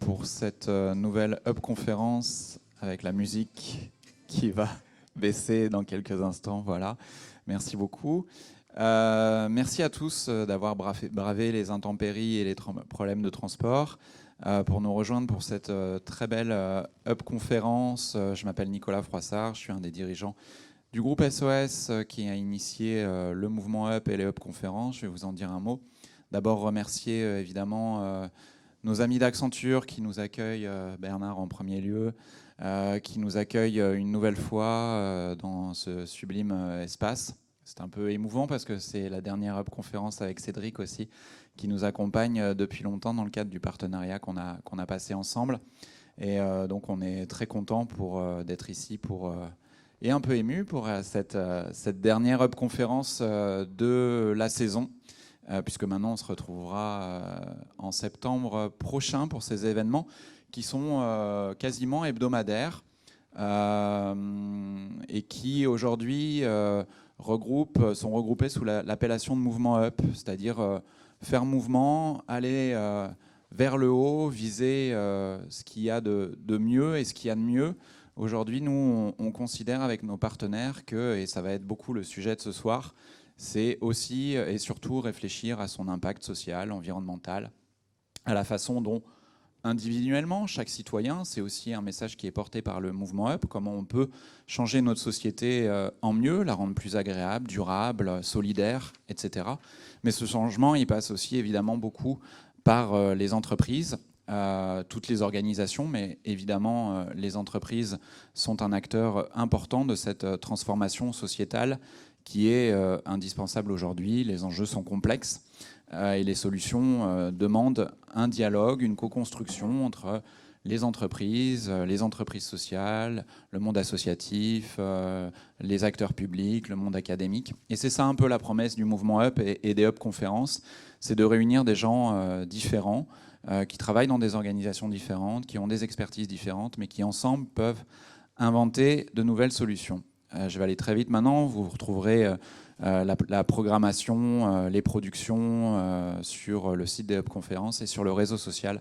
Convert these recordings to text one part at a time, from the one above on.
pour cette nouvelle Hub conférence avec la musique qui va baisser dans quelques instants. Voilà. Merci beaucoup. Merci à tous d'avoir bravé les intempéries et les problèmes de transport pour nous rejoindre pour cette très belle Hub conférence. Je m'appelle Nicolas Froissart, je suis un des dirigeants du groupe SOS qui a initié le mouvement Hub et les Hub conférences. Je vais vous en dire un mot. D'abord remercier évidemment nos amis d'Accenture qui nous accueillent, Bernard en premier lieu, qui nous accueille une nouvelle fois dans ce sublime espace. C'est un peu émouvant parce que c'est la dernière Hub conférence avec Cédric aussi, qui nous accompagne depuis longtemps dans le cadre du partenariat qu'on a passé ensemble. Et donc on est très content d'être ici et un peu ému pour cette dernière Hub conférence de la saison. Puisque maintenant on se retrouvera en septembre prochain pour ces événements qui sont quasiment hebdomadaires et qui aujourd'hui sont regroupés sous l'appellation de mouvement Up, c'est-à-dire faire mouvement, aller vers le haut, viser ce qu'il y a de mieux et ce qu'il y a de mieux. Aujourd'hui, nous, on considère avec nos partenaires que, et ça va être beaucoup le sujet de ce soir, c'est aussi et surtout réfléchir à son impact social, environnemental, à la façon dont individuellement, chaque citoyen, c'est aussi un message qui est porté par le mouvement Up, comment on peut changer notre société en mieux, la rendre plus agréable, durable, solidaire, etc. Mais ce changement, il passe aussi évidemment beaucoup par les entreprises, toutes les organisations, mais évidemment les entreprises sont un acteur important de cette transformation sociétale qui est indispensable aujourd'hui. Les enjeux sont complexes et les solutions demandent un dialogue, une co-construction entre les entreprises sociales, le monde associatif, les acteurs publics, le monde académique. Et c'est ça un peu la promesse du mouvement Up et des Hub conférences, c'est de réunir des gens différents, qui travaillent dans des organisations différentes, qui ont des expertises différentes, mais qui ensemble peuvent inventer de nouvelles solutions. Je vais aller très vite maintenant, vous retrouverez la programmation, les productions sur le site des Hub conférences et sur le réseau social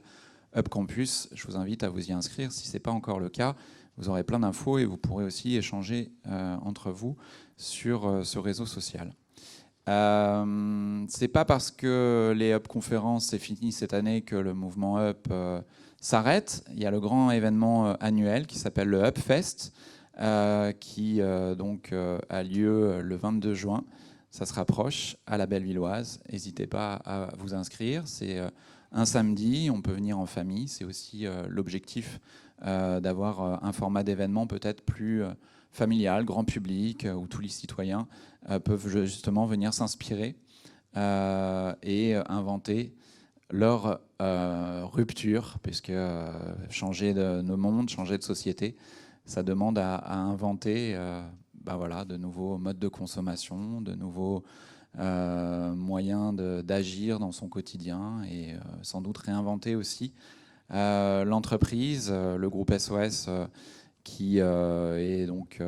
Hub Campus. Je vous invite à vous y inscrire si ce n'est pas encore le cas. Vous aurez plein d'infos et vous pourrez aussi échanger entre vous sur ce réseau social. C'est pas parce que les Hub conférences c'est fini cette année que le mouvement Hub s'arrête. Il y a le grand événement annuel qui s'appelle le Hub Fest, qui donc a lieu le 22 juin. Ça se rapproche à la Bellevilloise. N'hésitez pas à vous inscrire. C'est un samedi, on peut venir en famille. C'est aussi l'objectif d'avoir un format d'événement peut-être plus familial, grand public, où tous les citoyens peuvent justement venir s'inspirer et inventer leur rupture, puisque changer de monde, changer de société, ça demande à inventer voilà, de nouveaux modes de consommation, de nouveaux moyens d'agir dans son quotidien et sans doute réinventer aussi l'entreprise, le groupe SOS qui est donc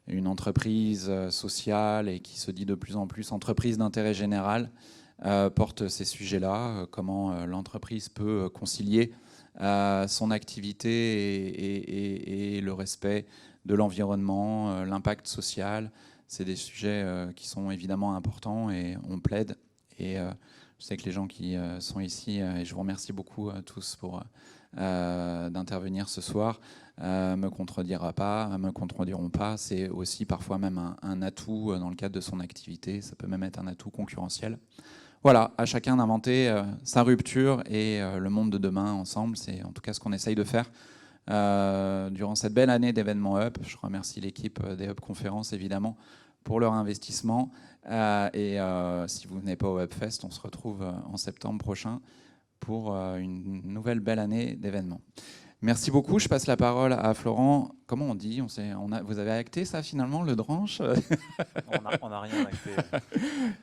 une entreprise sociale et qui se dit de plus en plus entreprise d'intérêt général, porte ces sujets-là, comment l'entreprise peut concilier son activité et le respect de l'environnement, l'impact social. C'est des sujets qui sont évidemment importants et on plaide. Et je sais que les gens qui sont ici, et je vous remercie beaucoup tous pour d'intervenir ce soir, me contrediront pas. C'est aussi parfois même un atout dans le cadre de son activité. Ça peut même être un atout concurrentiel. Voilà, à chacun d'inventer sa rupture et le monde de demain ensemble. C'est en tout cas ce qu'on essaye de faire durant cette belle année d'événements Hub. Je remercie l'équipe des Hub conférences évidemment pour leur investissement. Si vous venez pas au HubFest, on se retrouve en septembre prochain pour une nouvelle belle année d'événements. Merci beaucoup. Je passe la parole à Florent. Comment on dit vous avez acté ça finalement, le dranche? On n'a rien acté.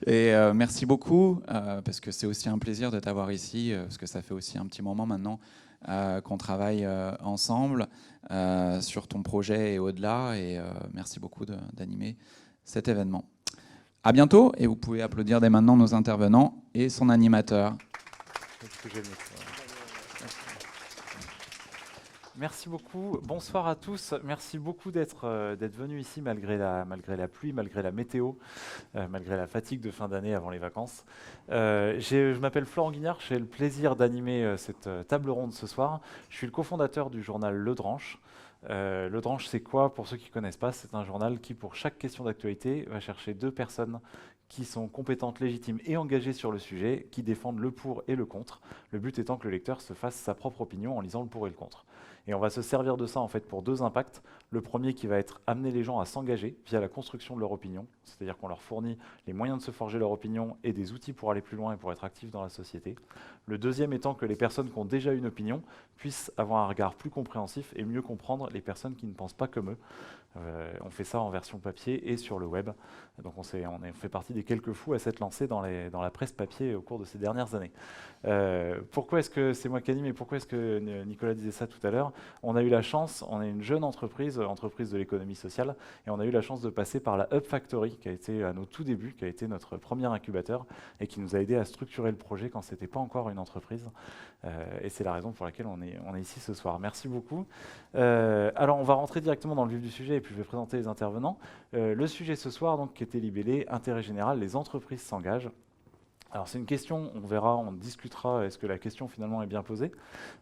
Et merci beaucoup, parce que c'est aussi un plaisir de t'avoir ici, parce que ça fait aussi un petit moment maintenant qu'on travaille ensemble sur ton projet et au-delà. Et merci beaucoup d'animer cet événement. À bientôt, et vous pouvez applaudir dès maintenant nos intervenants et son animateur. Merci beaucoup. Bonsoir à tous. Merci beaucoup d'être venus ici malgré la pluie, malgré la météo, malgré la fatigue de fin d'année avant les vacances. Je m'appelle Florent Guignard. J'ai le plaisir d'animer cette table ronde ce soir. Je suis le cofondateur du journal Le Dranche. Le Dranche, c'est quoi? Pour ceux qui ne connaissent pas, c'est un journal qui, pour chaque question d'actualité, va chercher 2 personnes qui sont compétentes, légitimes et engagées sur le sujet, qui défendent le pour et le contre. Le but étant que le lecteur se fasse sa propre opinion en lisant le pour et le contre. Et on va se servir de ça en fait pour 2 impacts. Le premier qui va être amener les gens à s'engager via la construction de leur opinion, c'est-à-dire qu'on leur fournit les moyens de se forger leur opinion et des outils pour aller plus loin et pour être actifs dans la société. Le deuxième étant que les personnes qui ont déjà une opinion puissent avoir un regard plus compréhensif et mieux comprendre les personnes qui ne pensent pas comme eux. On fait ça en version papier et sur le web. Donc on fait partie des quelques fous à s'être lancés dans la presse papier au cours de ces dernières années. Pourquoi est-ce que c'est moi qui anime et pourquoi est-ce que Nicolas disait ça tout à l'heure? On a eu la chance, on est une jeune entreprise de l'économie sociale, et on a eu la chance de passer par la Hub Factory, qui a été à nos tout débuts, qui a été notre premier incubateur, et qui nous a aidé à structurer le projet quand ce n'était pas encore une entreprise. Et c'est la raison pour laquelle on est ici ce soir. Merci beaucoup. Alors on va rentrer directement dans le vif du sujet, et puis je vais présenter les intervenants. Le sujet ce soir, donc, qui était libellé « Intérêt général, les entreprises s'engagent ». Alors c'est une question, on verra, on discutera, est-ce que la question finalement est bien posée.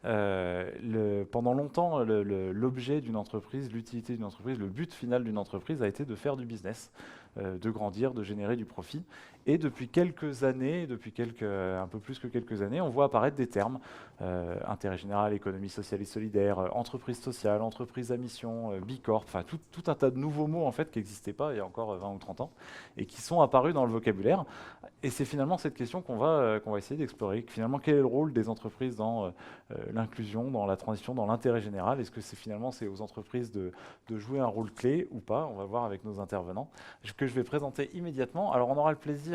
Pendant longtemps, l'objet d'une entreprise, l'utilité d'une entreprise, le but final d'une entreprise a été de faire du business, de grandir, de générer du profit. Et depuis quelques années, un peu plus que quelques années, on voit apparaître des termes, intérêt général, économie sociale et solidaire, entreprise sociale, entreprise à mission, Bicorp, enfin tout un tas de nouveaux mots en fait qui n'existaient pas il y a encore 20 ou 30 ans et qui sont apparus dans le vocabulaire. Et c'est finalement cette question qu'on va essayer d'explorer. Finalement, quel est le rôle des entreprises dans l'inclusion, dans la transition, dans l'intérêt général? Est-ce que c'est aux entreprises de jouer un rôle clé ou pas? On va voir avec nos intervenants, que je vais présenter immédiatement. Alors, on aura le plaisir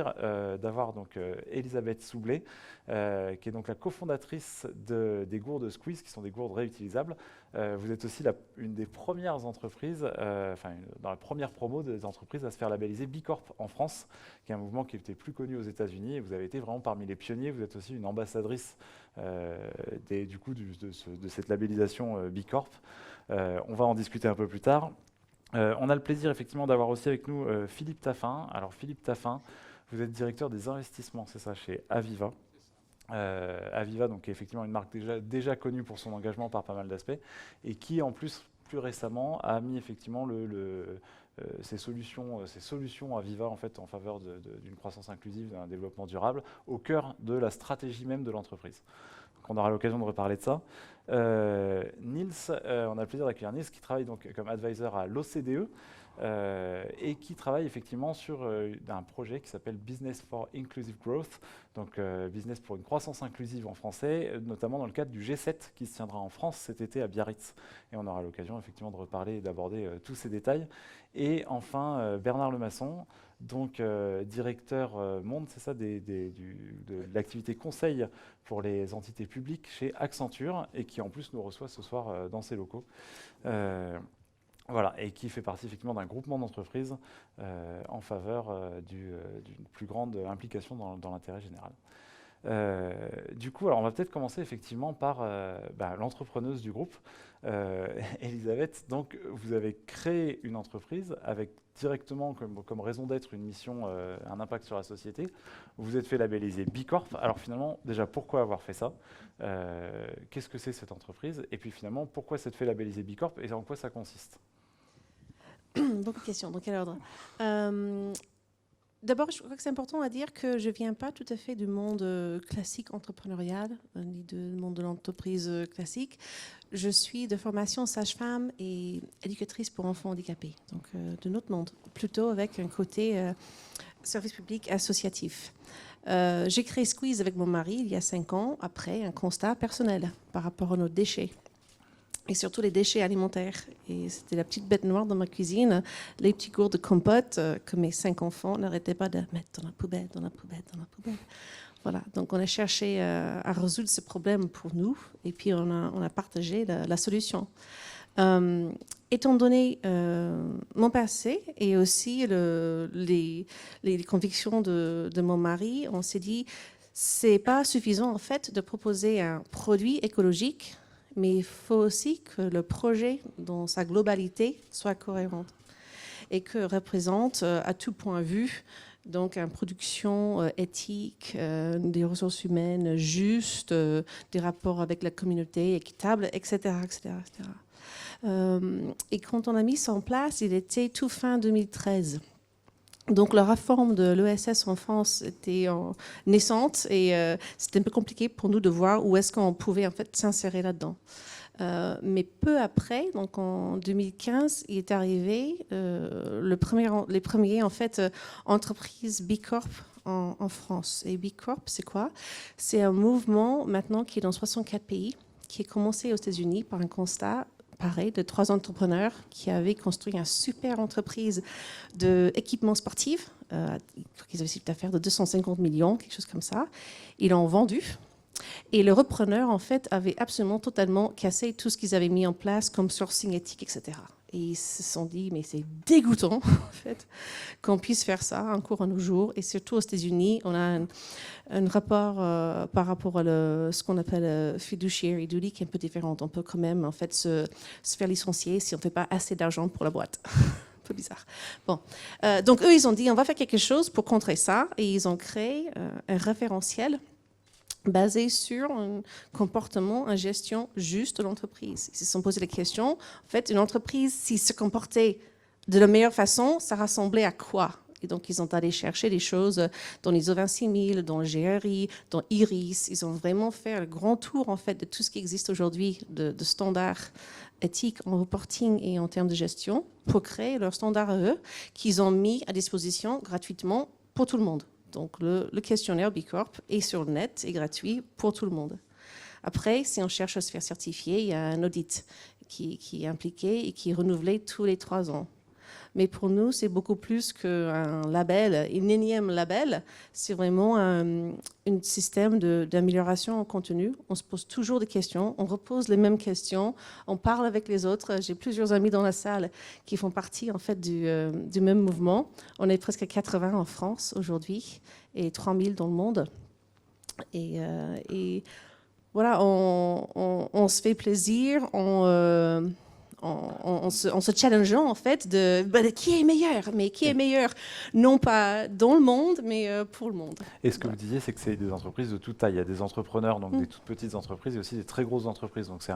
d'avoir donc Elisabeth Soublet, qui est donc la cofondatrice des gourdes Squeeze, qui sont des gourdes réutilisables. Vous êtes aussi une des premières entreprises, dans la première promo des entreprises à se faire labelliser Bicorp en France, qui est un mouvement qui était plus connu aux États-Unis, et vous avez été vraiment parmi les pionniers. Vous êtes aussi une ambassadrice de cette labellisation Bicorp. On va en discuter un peu plus tard. On a le plaisir effectivement d'avoir aussi avec nous Philippe Taffin. Alors Philippe Taffin, vous êtes directeur des investissements, c'est ça, chez Aviva. Aviva, donc, est effectivement une marque déjà connue pour son engagement par pas mal d'aspects, et qui en plus, plus récemment, a mis effectivement ces solutions Aviva en fait, en faveur d'une croissance inclusive, d'un développement durable, au cœur de la stratégie même de l'entreprise. Donc on aura l'occasion de reparler de ça. Nils, on a le plaisir d'accueillir Nils, qui travaille donc comme advisor à l'OCDE, et qui travaille effectivement sur un projet qui s'appelle Business for Inclusive Growth, donc business pour une croissance inclusive en français, notamment dans le cadre du G7 qui se tiendra en France cet été à Biarritz. Et on aura l'occasion effectivement de reparler et d'aborder tous ces détails. Et enfin, Bernard Lemasson, donc directeur monde, c'est ça, de l'activité conseil pour les entités publiques chez Accenture, et qui en plus nous reçoit ce soir dans ses locaux. Voilà, et qui fait partie effectivement d'un groupement d'entreprises en faveur d'une plus grande implication dans l'intérêt général. Du coup, alors on va peut-être commencer effectivement par l'entrepreneuse du groupe, Elisabeth. Donc, vous avez créé une entreprise avec directement comme raison d'être une mission, un impact sur la société. Vous vous êtes fait labelliser Bicorp. Alors finalement, déjà, pourquoi avoir fait ça? Qu'est-ce que c'est cette entreprise? Et puis finalement, pourquoi s'être fait labelliser Bicorp et en quoi ça consiste? Beaucoup de questions. Dans quel ordre? D'abord, je crois que c'est important à dire que je ne viens pas tout à fait du monde classique entrepreneurial, ni du monde de l'entreprise classique. Je suis de formation sage-femme et éducatrice pour enfants handicapés, donc de notre monde, plutôt avec un côté service public associatif. J'ai créé Squeeze avec mon mari il y a 5 ans, après un constat personnel par rapport à nos déchets. Et surtout les déchets alimentaires. Et c'était la petite bête noire dans ma cuisine, les petits gourdes de compote que mes 5 enfants n'arrêtaient pas de mettre dans la poubelle, dans la poubelle, dans la poubelle. Voilà, donc on a cherché à résoudre ce problème pour nous, et puis on a partagé la solution. Étant donné mon passé et aussi les convictions de mon mari, on s'est dit c'est pas suffisant en fait de proposer un produit écologique, mais il faut aussi que le projet, dans sa globalité, soit cohérent et que représente à tout point de vue donc une production éthique, des ressources humaines justes, des rapports avec la communauté équitables, etc. etc., etc. Et quand on a mis ça en place, il était tout fin 2013. Donc la réforme de l'ESS en France était naissante et c'était un peu compliqué pour nous de voir où est-ce qu'on pouvait en fait s'insérer là-dedans. Mais peu après, donc en 2015, il est arrivé les premiers en fait entreprises B Corp en France. Et B Corp, c'est quoi? C'est un mouvement maintenant qui est dans 64 pays, qui est commencé aux États-Unis par un constat pareil de 3 entrepreneurs qui avaient construit une super entreprise d'équipements sportifs. Ils avaient un chiffre d'affaires de 250 millions, quelque chose comme ça. Ils l'ont vendu. Et le repreneur, en fait, avait absolument totalement cassé tout ce qu'ils avaient mis en place comme sourcing éthique, etc. Et ils se sont dit, mais c'est dégoûtant, en fait, qu'on puisse faire ça encore à nos jours. Et surtout aux États-Unis, on a un rapport par rapport à ce qu'on appelle fiduciary duty qui est un peu différent. On peut quand même, en fait, se faire licencier si on ne fait pas assez d'argent pour la boîte. Un peu bizarre. Bon. Donc, eux, ils ont dit, on va faire quelque chose pour contrer ça. Et ils ont créé un référentiel basé sur un comportement, une gestion juste de l'entreprise. Ils se sont posé la question, en fait, une entreprise, s'il se comportait de la meilleure façon, ça ressemblait à quoi? Et donc, ils ont allé chercher des choses dans l'ISO 26000, dans le GRI, dans IRIS. Ils ont vraiment fait le grand tour, en fait, de tout ce qui existe aujourd'hui de standards éthiques en reporting et en termes de gestion pour créer leurs standards à eux qu'ils ont mis à disposition gratuitement pour tout le monde. Donc, le questionnaire B Corp est sur le net et gratuit pour tout le monde. Après, si on cherche à se faire certifier, il y a un audit qui est impliqué et qui est renouvelé tous les 3 ans. Mais pour nous, c'est beaucoup plus qu'un label, un énième label. C'est vraiment un système d'amélioration en contenu. On se pose toujours des questions, on repose les mêmes questions, on parle avec les autres. J'ai plusieurs amis dans la salle qui font partie en fait du même mouvement. On est presque à 80 en France aujourd'hui et 3000 dans le monde. Et voilà, on se fait plaisir, on se challengeant en fait de qui est meilleur, mais qui est meilleur, non pas dans le monde, mais pour le monde. Et ce que vous disiez, c'est que c'est des entreprises de toute taille. Il y a des entrepreneurs, donc des toutes petites entreprises, et aussi des très grosses entreprises. Donc c'est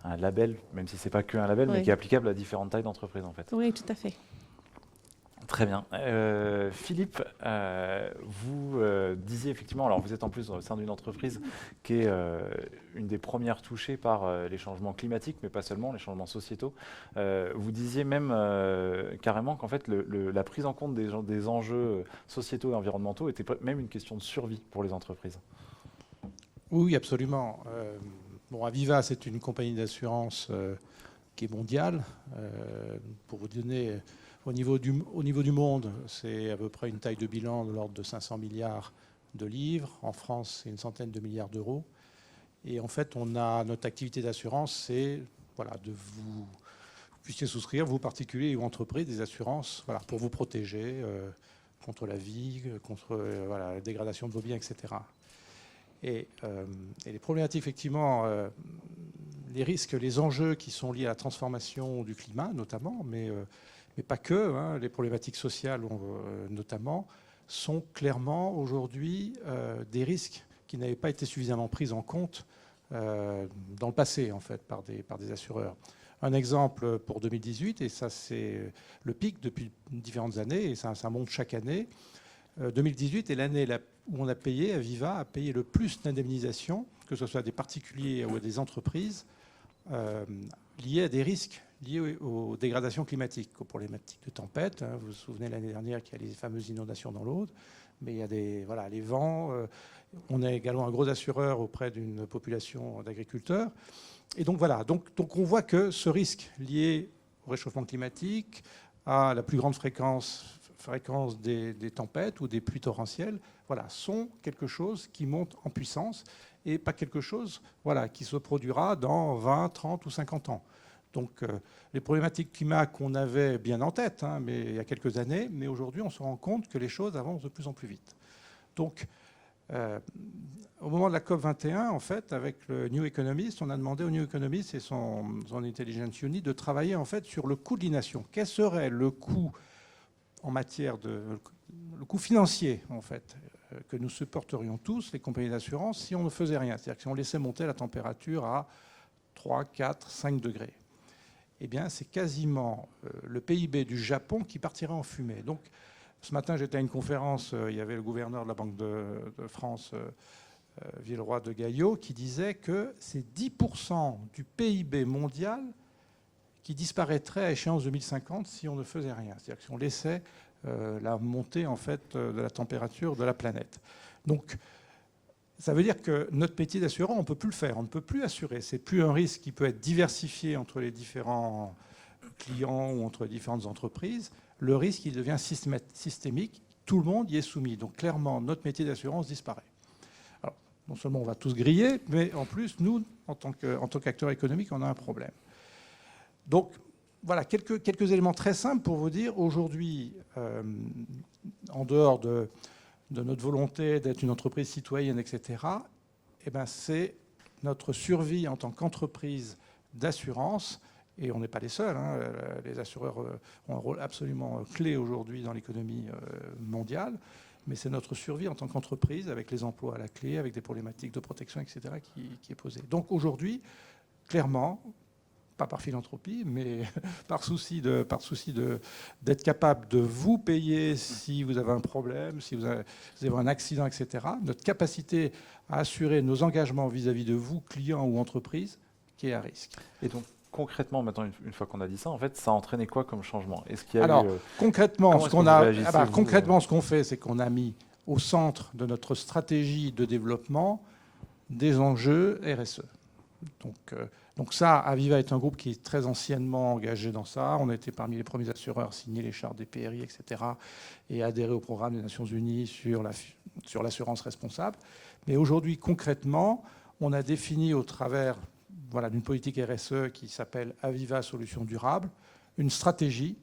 un label, même si c'est pas qu'un label, mais qui est applicable à différentes tailles d'entreprises en fait. Oui, tout à fait. Très bien. Philippe, vous disiez effectivement, alors vous êtes en plus au sein d'une entreprise qui est une des premières touchées par les changements climatiques, mais pas seulement, les changements sociétaux. Vous disiez même carrément qu'en fait la prise en compte des enjeux sociétaux et environnementaux était même une question de survie pour les entreprises. Oui, absolument. Bon, Aviva, c'est une compagnie d'assurance qui est mondiale. Pour vous donner... Au niveau du monde, c'est à peu près une taille de bilan de l'ordre de 500 milliards de livres. En France, c'est une centaine de milliards d'euros. Et en fait, notre activité d'assurance, c'est de vous puissiez souscrire, vous particuliers ou entreprises, des assurances pour vous protéger contre la vie, contre la dégradation de vos biens, etc. Et les problématiques, effectivement, les risques, les enjeux qui sont liés à la transformation du climat, notamment, mais pas que, les problématiques sociales notamment, sont clairement aujourd'hui des risques qui n'avaient pas été suffisamment pris en compte dans le passé, en fait, par des assureurs. Un exemple pour 2018, et ça c'est le pic depuis différentes années, et ça monte chaque année. 2018 est l'année où Aviva a payé le plus d'indemnisation, que ce soit des particuliers ou des entreprises, liés à des risques liés aux dégradations climatiques, aux problématiques de tempête. Vous vous souvenez l'année dernière qu'il y a les fameuses inondations dans l'Aude, mais il y a les vents. On est également un gros assureur auprès d'une population d'agriculteurs. Et donc voilà, donc on voit que ce risque lié au réchauffement climatique, à la plus grande fréquence des tempêtes ou des pluies torrentielles, sont quelque chose qui monte en puissance et pas quelque chose qui se produira dans 20, 30 ou 50 ans. Donc les problématiques climat qu'on avait bien en tête, mais il y a quelques années, mais aujourd'hui on se rend compte que les choses avancent de plus en plus vite. Donc Au moment de la COP 21, en fait, avec le New Economist, on a demandé au New Economist et son Intelligence Unit de travailler en fait sur le coût de l'innovation. Quel serait le coût en matière le coût financier en fait que nous supporterions tous, les compagnies d'assurance, si on ne faisait rien, c'est-à-dire que si on laissait monter la température à 3, 4, 5 degrés. Eh bien, c'est quasiment le PIB du Japon qui partirait en fumée. Donc, ce matin, j'étais à une conférence, il y avait le gouverneur de la Banque de France, Villeroy de Gaillot, qui disait que c'est 10% du PIB mondial qui disparaîtrait à échéance 2050 si on ne faisait rien. C'est-à-dire que si on laissait la montée en fait, de la température de la planète. Donc, ça veut dire que notre métier d'assureur, on ne peut plus le faire, on ne peut plus assurer. Ce n'est plus un risque qui peut être diversifié entre les différents clients ou entre les différentes entreprises. Le risque, il devient systémique. Tout le monde y est soumis. Donc, clairement, notre métier d'assurance disparaît. Alors, non seulement on va tous griller, mais en plus, nous, en tant qu'acteurs économiques, on a un problème. Donc, voilà, quelques éléments très simples pour vous dire, aujourd'hui, en dehors de notre volonté d'être une entreprise citoyenne, etc., eh ben, c'est notre survie en tant qu'entreprise d'assurance, et on n'est pas les seuls, hein, les assureurs ont un rôle absolument clé aujourd'hui dans l'économie mondiale, mais c'est notre survie en tant qu'entreprise, avec les emplois à la clé, avec des problématiques de protection, etc., qui est posée. Donc aujourd'hui, clairement, pas par philanthropie, mais par souci d'être capable de vous payer si vous avez un problème, si vous avez un accident, etc. Notre capacité à assurer nos engagements vis-à-vis de vous, clients ou entreprises, qui est à risque. Et donc, concrètement, maintenant, une fois qu'on a dit ça, en fait, ça a entraîné quoi comme changement? Est-ce qu'il y a Alors, concrètement, ce qu'on fait, c'est qu'on a mis au centre de notre stratégie de développement des enjeux RSE. Donc ça, Aviva est un groupe qui est très anciennement engagé dans ça. On a été parmi les premiers assureurs à signer les chartes des PRI, etc. et adhérer au programme des Nations Unies sur l'assurance responsable. Mais aujourd'hui, concrètement, on a défini au travers d'une politique RSE qui s'appelle Aviva Solutions Durables, une stratégie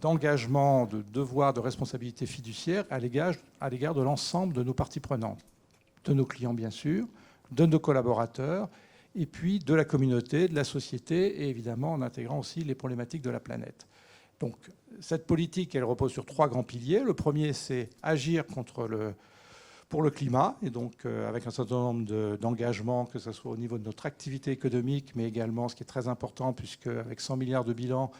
d'engagement, de devoir, de responsabilité fiduciaire à l'égard de l'ensemble de nos parties prenantes, de nos clients bien sûr, de nos collaborateurs, et puis de la communauté, de la société, et évidemment en intégrant aussi les problématiques de la planète. Donc cette politique, elle repose sur 3 grands piliers. Le premier, c'est agir pour le climat, et donc avec un certain nombre d'engagements, que ce soit au niveau de notre activité économique, mais également, ce qui est très important, puisque avec 100 milliards de bilan,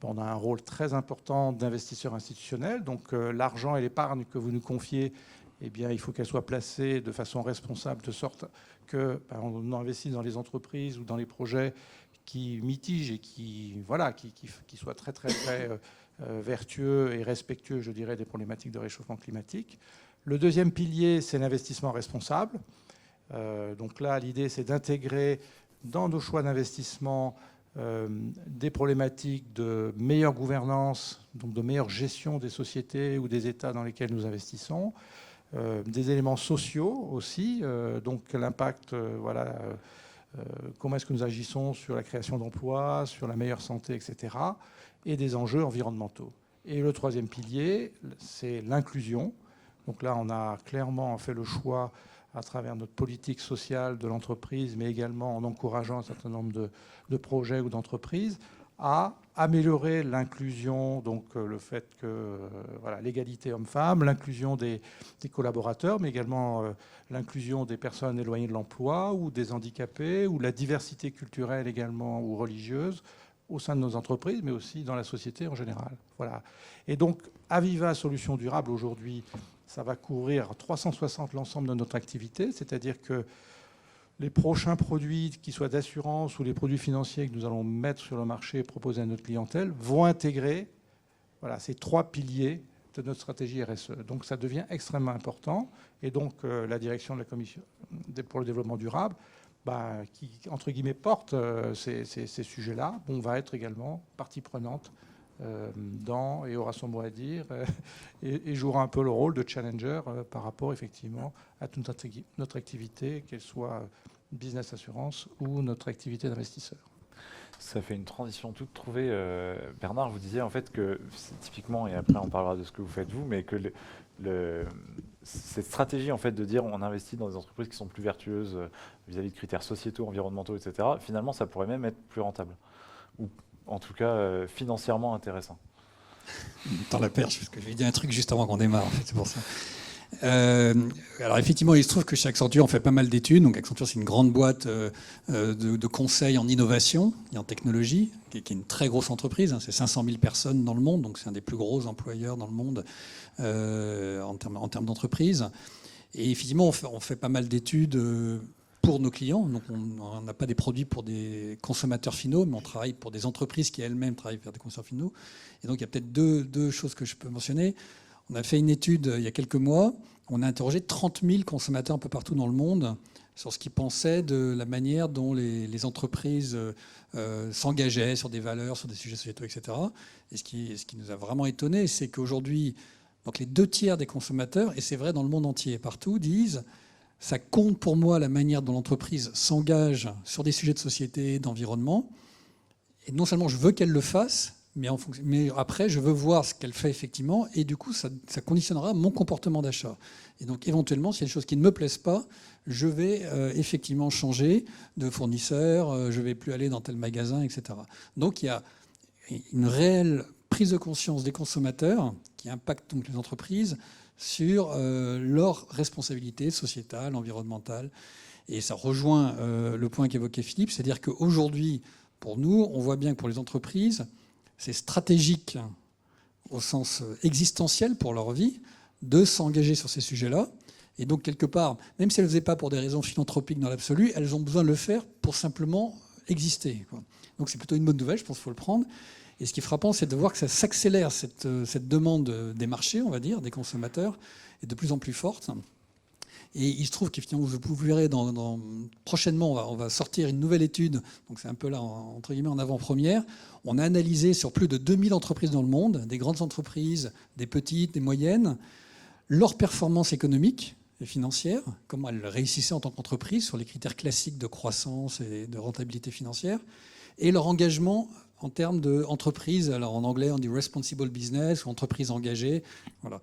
on a un rôle très important d'investisseur institutionnel. Donc l'argent et l'épargne que vous nous confiez, eh bien, il faut qu'elle soit placée de façon responsable, de sorte qu'on investit dans les entreprises ou dans les projets qui mitigent et qui soient très, très, très vertueux et respectueux, je dirais, des problématiques de réchauffement climatique. Le deuxième pilier, c'est l'investissement responsable. Donc là, l'idée, c'est d'intégrer dans nos choix d'investissement des problématiques de meilleure gouvernance, donc de meilleure gestion des sociétés ou des États dans lesquels nous investissons. Des éléments sociaux aussi, donc l'impact, comment est-ce que nous agissons sur la création d'emplois, sur la meilleure santé, etc., et des enjeux environnementaux. Et le troisième pilier, c'est l'inclusion. Donc là, on a clairement fait le choix, à travers notre politique sociale de l'entreprise, mais également en encourageant un certain nombre de projets ou d'entreprises, à améliorer l'inclusion, donc le fait que l'égalité homme-femme, l'inclusion des collaborateurs, mais également l'inclusion des personnes éloignées de l'emploi ou des handicapés, ou la diversité culturelle également ou religieuse au sein de nos entreprises, mais aussi dans la société en général. Voilà. Et donc, Aviva Solutions Durables, aujourd'hui, ça va couvrir 360 l'ensemble de notre activité, c'est-à-dire que les prochains produits, qu'ils soient d'assurance ou les produits financiers que nous allons mettre sur le marché et proposer à notre clientèle, vont intégrer ces 3 piliers de notre stratégie RSE. Donc ça devient extrêmement important. Et donc la direction de la Commission pour le développement durable, qui, entre guillemets, porte ces sujets-là, on va être également partie prenante et aura son mot à dire et jouera un peu le rôle de challenger par rapport effectivement à toute notre activité, qu'elle soit business assurance ou notre activité d'investisseur. Ça fait une transition toute trouvée. Bernard, vous disiez en fait que typiquement, et après on parlera de ce que vous faites vous, mais que cette stratégie en fait de dire on investit dans des entreprises qui sont plus vertueuses vis-à-vis de critères sociétaux, environnementaux, etc., finalement ça pourrait même être plus rentable, ou en tout cas financièrement intéressant. Dans la perche, parce que je vais dire un truc juste avant qu'on démarre, en fait, c'est pour ça. Alors effectivement, il se trouve que chez Accenture, on fait pas mal d'études. Donc Accenture, c'est une grande boîte de conseil en innovation et en technologie, qui est une très grosse entreprise. Hein. C'est 500 000 personnes dans le monde, donc c'est un des plus gros employeurs dans le monde en termes d'entreprise. Et effectivement, on fait pas mal d'études pour nos clients. Donc on n'a pas des produits pour des consommateurs finaux, mais on travaille pour des entreprises qui elles-mêmes travaillent vers des consommateurs finaux. Et donc il y a peut-être deux choses que je peux mentionner. On a fait une étude il y a quelques mois. On a interrogé 30 000 consommateurs un peu partout dans le monde sur ce qu'ils pensaient de la manière dont les entreprises s'engageaient sur des valeurs, sur des sujets sociétaux, etc. Et ce qui nous a vraiment étonnés, c'est qu'aujourd'hui, donc les 2 tiers des consommateurs, et c'est vrai dans le monde entier, partout, disent « ça compte pour moi la manière dont l'entreprise s'engage sur des sujets de société, d'environnement. Et non seulement je veux qu'elle le fasse, mais après, je veux voir ce qu'elle fait effectivement, et du coup, ça conditionnera mon comportement d'achat. Et donc, éventuellement, s'il y a des choses qui ne me plaisent pas, je vais effectivement changer de fournisseur, je ne vais plus aller dans tel magasin, etc. Donc, il y a une réelle prise de conscience des consommateurs qui impacte donc les entreprises sur leur responsabilité sociétale, environnementale. Et ça rejoint le point qu'évoquait Philippe, c'est-à-dire qu'aujourd'hui, pour nous, on voit bien que pour les entreprises, c'est stratégique au sens existentiel pour leur vie de s'engager sur ces sujets-là. Et donc, quelque part, même si elles ne le faisaient pas pour des raisons philanthropiques dans l'absolu, elles ont besoin de le faire pour simplement exister. Donc, c'est plutôt une bonne nouvelle, je pense qu'il faut le prendre. Et ce qui est frappant, c'est de voir que ça s'accélère, cette demande des marchés, on va dire, des consommateurs, est de plus en plus forte. Et il se trouve qu'effectivement, vous verrez, prochainement, on va sortir une nouvelle étude, donc c'est un peu là, entre guillemets, en avant-première. On a analysé sur plus de 2000 entreprises dans le monde, des grandes entreprises, des petites, des moyennes, leur performance économique et financière, comment elles réussissaient en tant qu'entreprise sur les critères classiques de croissance et de rentabilité financière, et leur engagement en termes d'entreprise. Alors en anglais, on dit responsible business ou entreprise engagée. Voilà.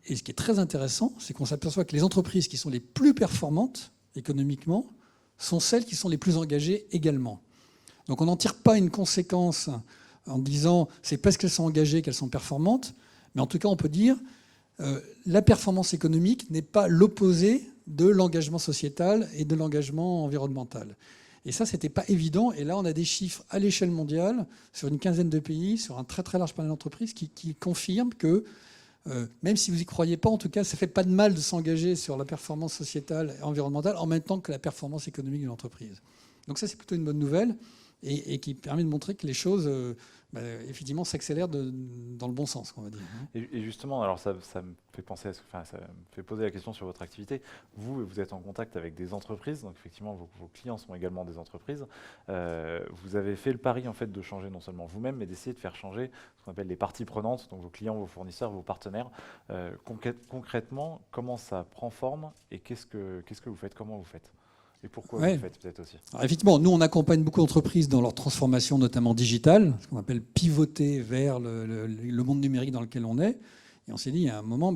Et ce qui est très intéressant, c'est qu'on s'aperçoit que les entreprises qui sont les plus performantes économiquement sont celles qui sont les plus engagées également. Donc on n'en tire pas une conséquence en disant c'est parce qu'elles sont engagées qu'elles sont performantes, mais en tout cas on peut dire la performance économique n'est pas l'opposé de l'engagement sociétal et de l'engagement environnemental. Et ça, c'était pas évident. Et là, on a des chiffres à l'échelle mondiale, sur une quinzaine de pays, sur un très très large panel d'entreprises, qui confirment que même si vous n'y croyez pas, en tout cas, ça ne fait pas de mal de s'engager sur la performance sociétale et environnementale en même temps que la performance économique de l'entreprise. Donc ça, c'est plutôt une bonne nouvelle et qui permet de montrer que les choses, effectivement, s'accélèrent dans le bon sens, on va dire. Et justement, alors ça me fait penser, ça me fait poser la question sur votre activité. Vous êtes en contact avec des entreprises, donc effectivement, vos clients sont également des entreprises. Vous avez fait le pari en fait de changer non seulement vous-même, mais d'essayer de faire changer ce qu'on appelle les parties prenantes, donc vos clients, vos fournisseurs, vos partenaires. Concrètement, comment ça prend forme et qu'est-ce que vous faites, comment vous faites? Et pourquoi vous le faites peut-être aussi? Alors effectivement, nous, on accompagne beaucoup d'entreprises dans leur transformation, notamment digitale, ce qu'on appelle pivoter vers le monde numérique dans lequel on est. Et on s'est dit, à un moment,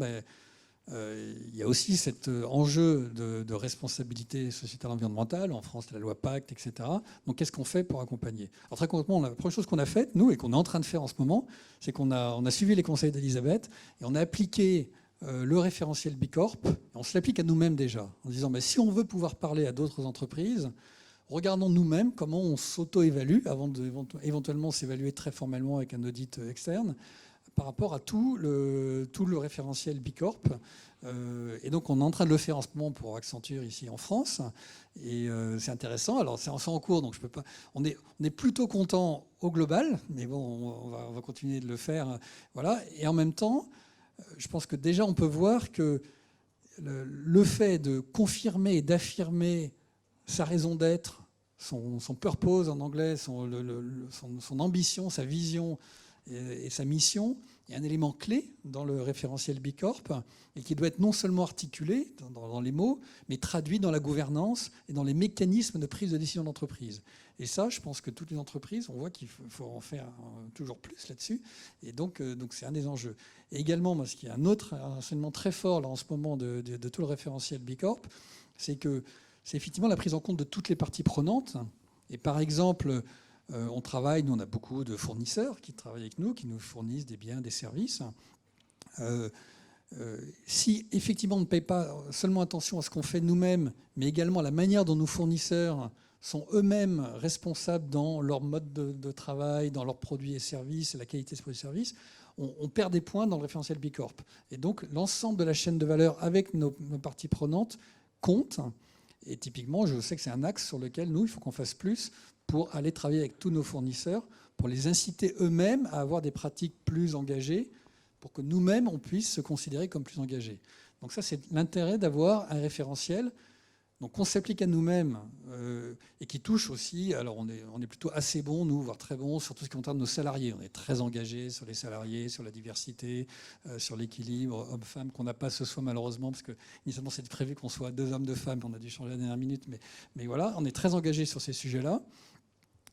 il y a aussi cet enjeu de responsabilité sociétale environnementale. En France, la loi Pacte, etc. Donc, qu'est-ce qu'on fait pour accompagner? Alors, très concrètement, la première chose qu'on a faite, nous, et qu'on est en train de faire en ce moment, c'est qu'on a suivi les conseils d'Elisabeth et on a appliqué le référentiel Bicorp. On se l'applique à nous-mêmes déjà, en disant si on veut pouvoir parler à d'autres entreprises, regardons nous-mêmes comment on s'auto-évalue avant d'éventuellement s'évaluer très formellement avec un audit externe par rapport à tout le référentiel Bicorp. Et donc on est en train de le faire en ce moment pour Accenture ici en France. Et c'est intéressant. Alors c'est en cours, donc je peux pas. On est plutôt content au global, mais bon, on va continuer de le faire. Voilà. Et en même temps, je pense que déjà on peut voir que le fait de confirmer et d'affirmer sa raison d'être, son purpose en anglais, son ambition, sa vision, et sa mission est un élément clé dans le référentiel B Corp et qui doit être non seulement articulé dans les mots, mais traduit dans la gouvernance et dans les mécanismes de prise de décision d'entreprise. Et ça, je pense que toutes les entreprises, on voit qu'il faut en faire toujours plus là-dessus. Et donc c'est un des enjeux. Et également, parce qu'il y a un autre enseignement très fort là, en ce moment de tout le référentiel B Corp, c'est que c'est effectivement la prise en compte de toutes les parties prenantes. Et par exemple, on travaille, nous on a beaucoup de fournisseurs qui travaillent avec nous, qui nous fournissent des biens, des services. Si effectivement on ne paye pas seulement attention à ce qu'on fait nous-mêmes, mais également à la manière dont nos fournisseurs sont eux-mêmes responsables dans leur mode de travail, dans leurs produits et services, la qualité de ces produits et services, on perd des points dans le référentiel B Corp. Et donc l'ensemble de la chaîne de valeur avec nos parties prenantes compte. Et typiquement, je sais que c'est un axe sur lequel nous, il faut qu'on fasse plus pour aller travailler avec tous nos fournisseurs, pour les inciter eux-mêmes à avoir des pratiques plus engagées, pour que nous-mêmes, on puisse se considérer comme plus engagés. Donc ça, c'est l'intérêt d'avoir un référentiel donc qu'on s'applique à nous-mêmes et qui touche aussi, alors on est plutôt assez bons, nous, voire très bons, sur tout ce qui concerne nos salariés. On est très engagés sur les salariés, sur la diversité, sur l'équilibre homme-femme, qu'on n'a pas ce soir malheureusement, parce que initialement c'était prévu qu'on soit 2 hommes, 2 femmes, on a dû changer à la dernière minute, mais voilà, on est très engagés sur ces sujets-là.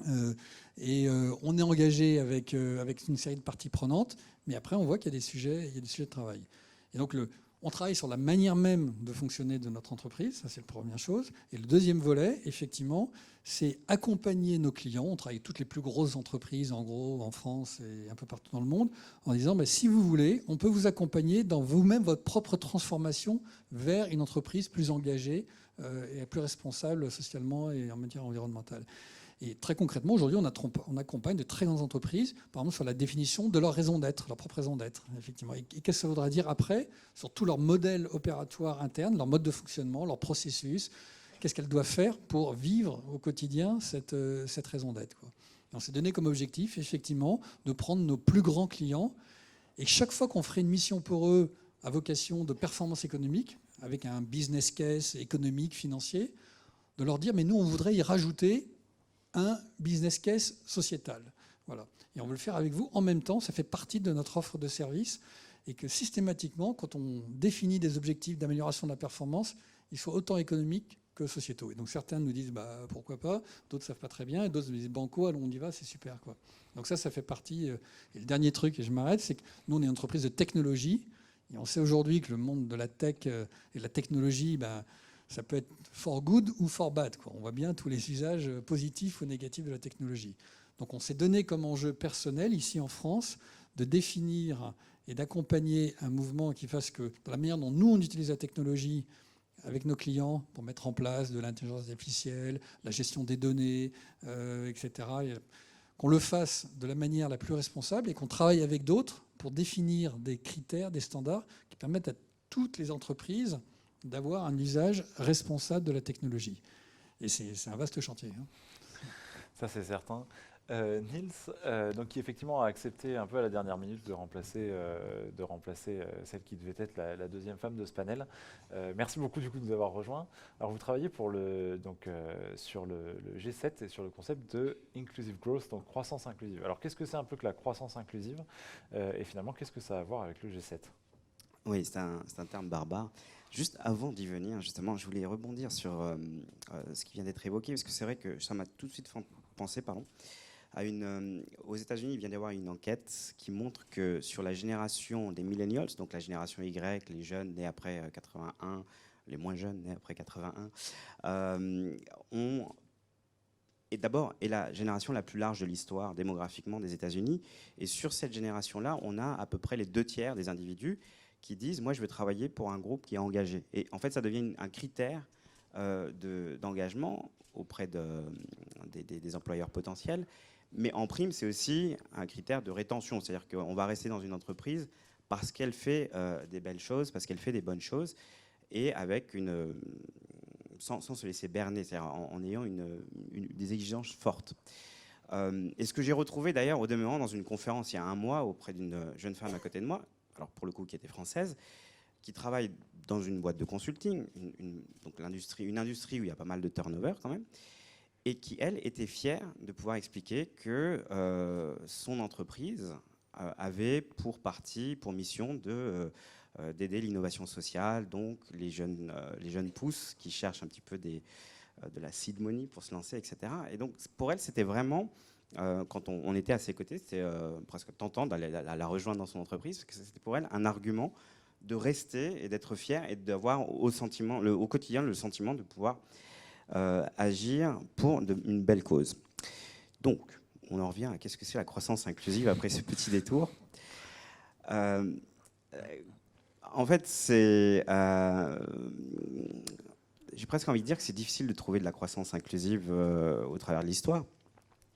On est engagé avec une série de parties prenantes, mais après on voit qu'il y a des sujets de travail. Et donc on travaille sur la manière même de fonctionner de notre entreprise, ça c'est la première chose. Et le deuxième volet, effectivement, c'est accompagner nos clients. On travaille avec toutes les plus grosses entreprises, en gros, en France et un peu partout dans le monde, en disant, si vous voulez, on peut vous accompagner dans vous-même votre propre transformation vers une entreprise plus engagée et plus responsable socialement et en matière environnementale. Et très concrètement, aujourd'hui, on accompagne de très grandes entreprises, par exemple, sur la définition de leur raison d'être, leur propre raison d'être, effectivement. Et qu'est-ce que ça voudra dire après, sur tout leur modèle opératoire interne, leur mode de fonctionnement, leur processus, qu'est-ce qu'elles doivent faire pour vivre au quotidien cette raison d'être, quoi. Et on s'est donné comme objectif, effectivement, de prendre nos plus grands clients, et chaque fois qu'on ferait une mission pour eux à vocation de performance économique, avec un business case économique, financier, de leur dire, mais nous, on voudrait y rajouter un business case sociétal. Voilà. Et on veut le faire avec vous en même temps, ça fait partie de notre offre de service, et que systématiquement, quand on définit des objectifs d'amélioration de la performance, ils soient autant économiques que sociétaux. Et donc certains nous disent pourquoi pas, d'autres ne savent pas très bien, et d'autres nous disent banco, allons on y va, c'est super, quoi. Donc ça fait partie. Et le dernier truc, et je m'arrête, c'est que nous on est une entreprise de technologie, et on sait aujourd'hui que le monde de la tech et de la technologie, ça peut être for good ou for bad, quoi. On voit bien tous les usages positifs ou négatifs de la technologie. Donc on s'est donné comme enjeu personnel, ici en France, de définir et d'accompagner un mouvement qui fasse que, dans la manière dont nous, on utilise la technologie avec nos clients pour mettre en place de l'intelligence artificielle, la gestion des données, etc., qu'on le fasse de la manière la plus responsable et qu'on travaille avec d'autres pour définir des critères, des standards qui permettent à toutes les entreprises d'avoir un usage responsable de la technologie. Et c'est un vaste chantier. Ça, c'est certain. Niels, donc, qui effectivement a accepté un peu à la dernière minute de remplacer celle qui devait être la deuxième femme de ce panel. Merci beaucoup du coup de nous avoir rejoints. Alors vous travaillez sur le G7 et sur le concept de Inclusive Growth, donc croissance inclusive. Alors qu'est-ce que c'est un peu que la croissance inclusive et finalement qu'est-ce que ça a à voir avec le G7? Oui, c'est un terme barbare. Juste avant d'y venir, justement, je voulais rebondir sur ce qui vient d'être évoqué, parce que c'est vrai que ça m'a tout de suite pensé, à aux États-Unis, il vient d'y avoir une enquête qui montre que sur la génération des millennials, donc la génération Y, les jeunes nés après 81, les moins jeunes nés après 81, est la génération la plus large de l'histoire démographiquement des États-Unis. Et sur cette génération-là, on a à peu près les 2/3 des individus qui disent « moi, je veux travailler pour un groupe qui est engagé ». Et en fait, ça devient un critère d'engagement auprès des employeurs potentiels. Mais en prime, c'est aussi un critère de rétention. C'est-à-dire qu'on va rester dans une entreprise parce qu'elle fait des belles choses, parce qu'elle fait des bonnes choses, et avec sans se laisser berner, c'est-à-dire en ayant des exigences fortes. Et ce que j'ai retrouvé d'ailleurs au demeurant dans une conférence il y a un mois auprès d'une jeune femme à côté de moi, alors pour le coup qui était française, qui travaille dans une boîte de consulting, donc une industrie où il y a pas mal de turnover quand même, et qui, elle, était fière de pouvoir expliquer que son entreprise avait pour mission d'aider l'innovation sociale, donc les jeunes pousses qui cherchent un petit peu de la seed money pour se lancer, etc. Et donc pour elle, c'était vraiment, quand on était à ses côtés, c'était presque tentant d'aller la rejoindre dans son entreprise, parce que c'était pour elle un argument de rester et d'être fière et d'avoir au quotidien le sentiment de pouvoir agir pour une belle cause. Donc, on en revient à qu'est-ce que c'est la croissance inclusive après ce petit détour. En fait, j'ai presque envie de dire que c'est difficile de trouver de la croissance inclusive au travers de l'histoire.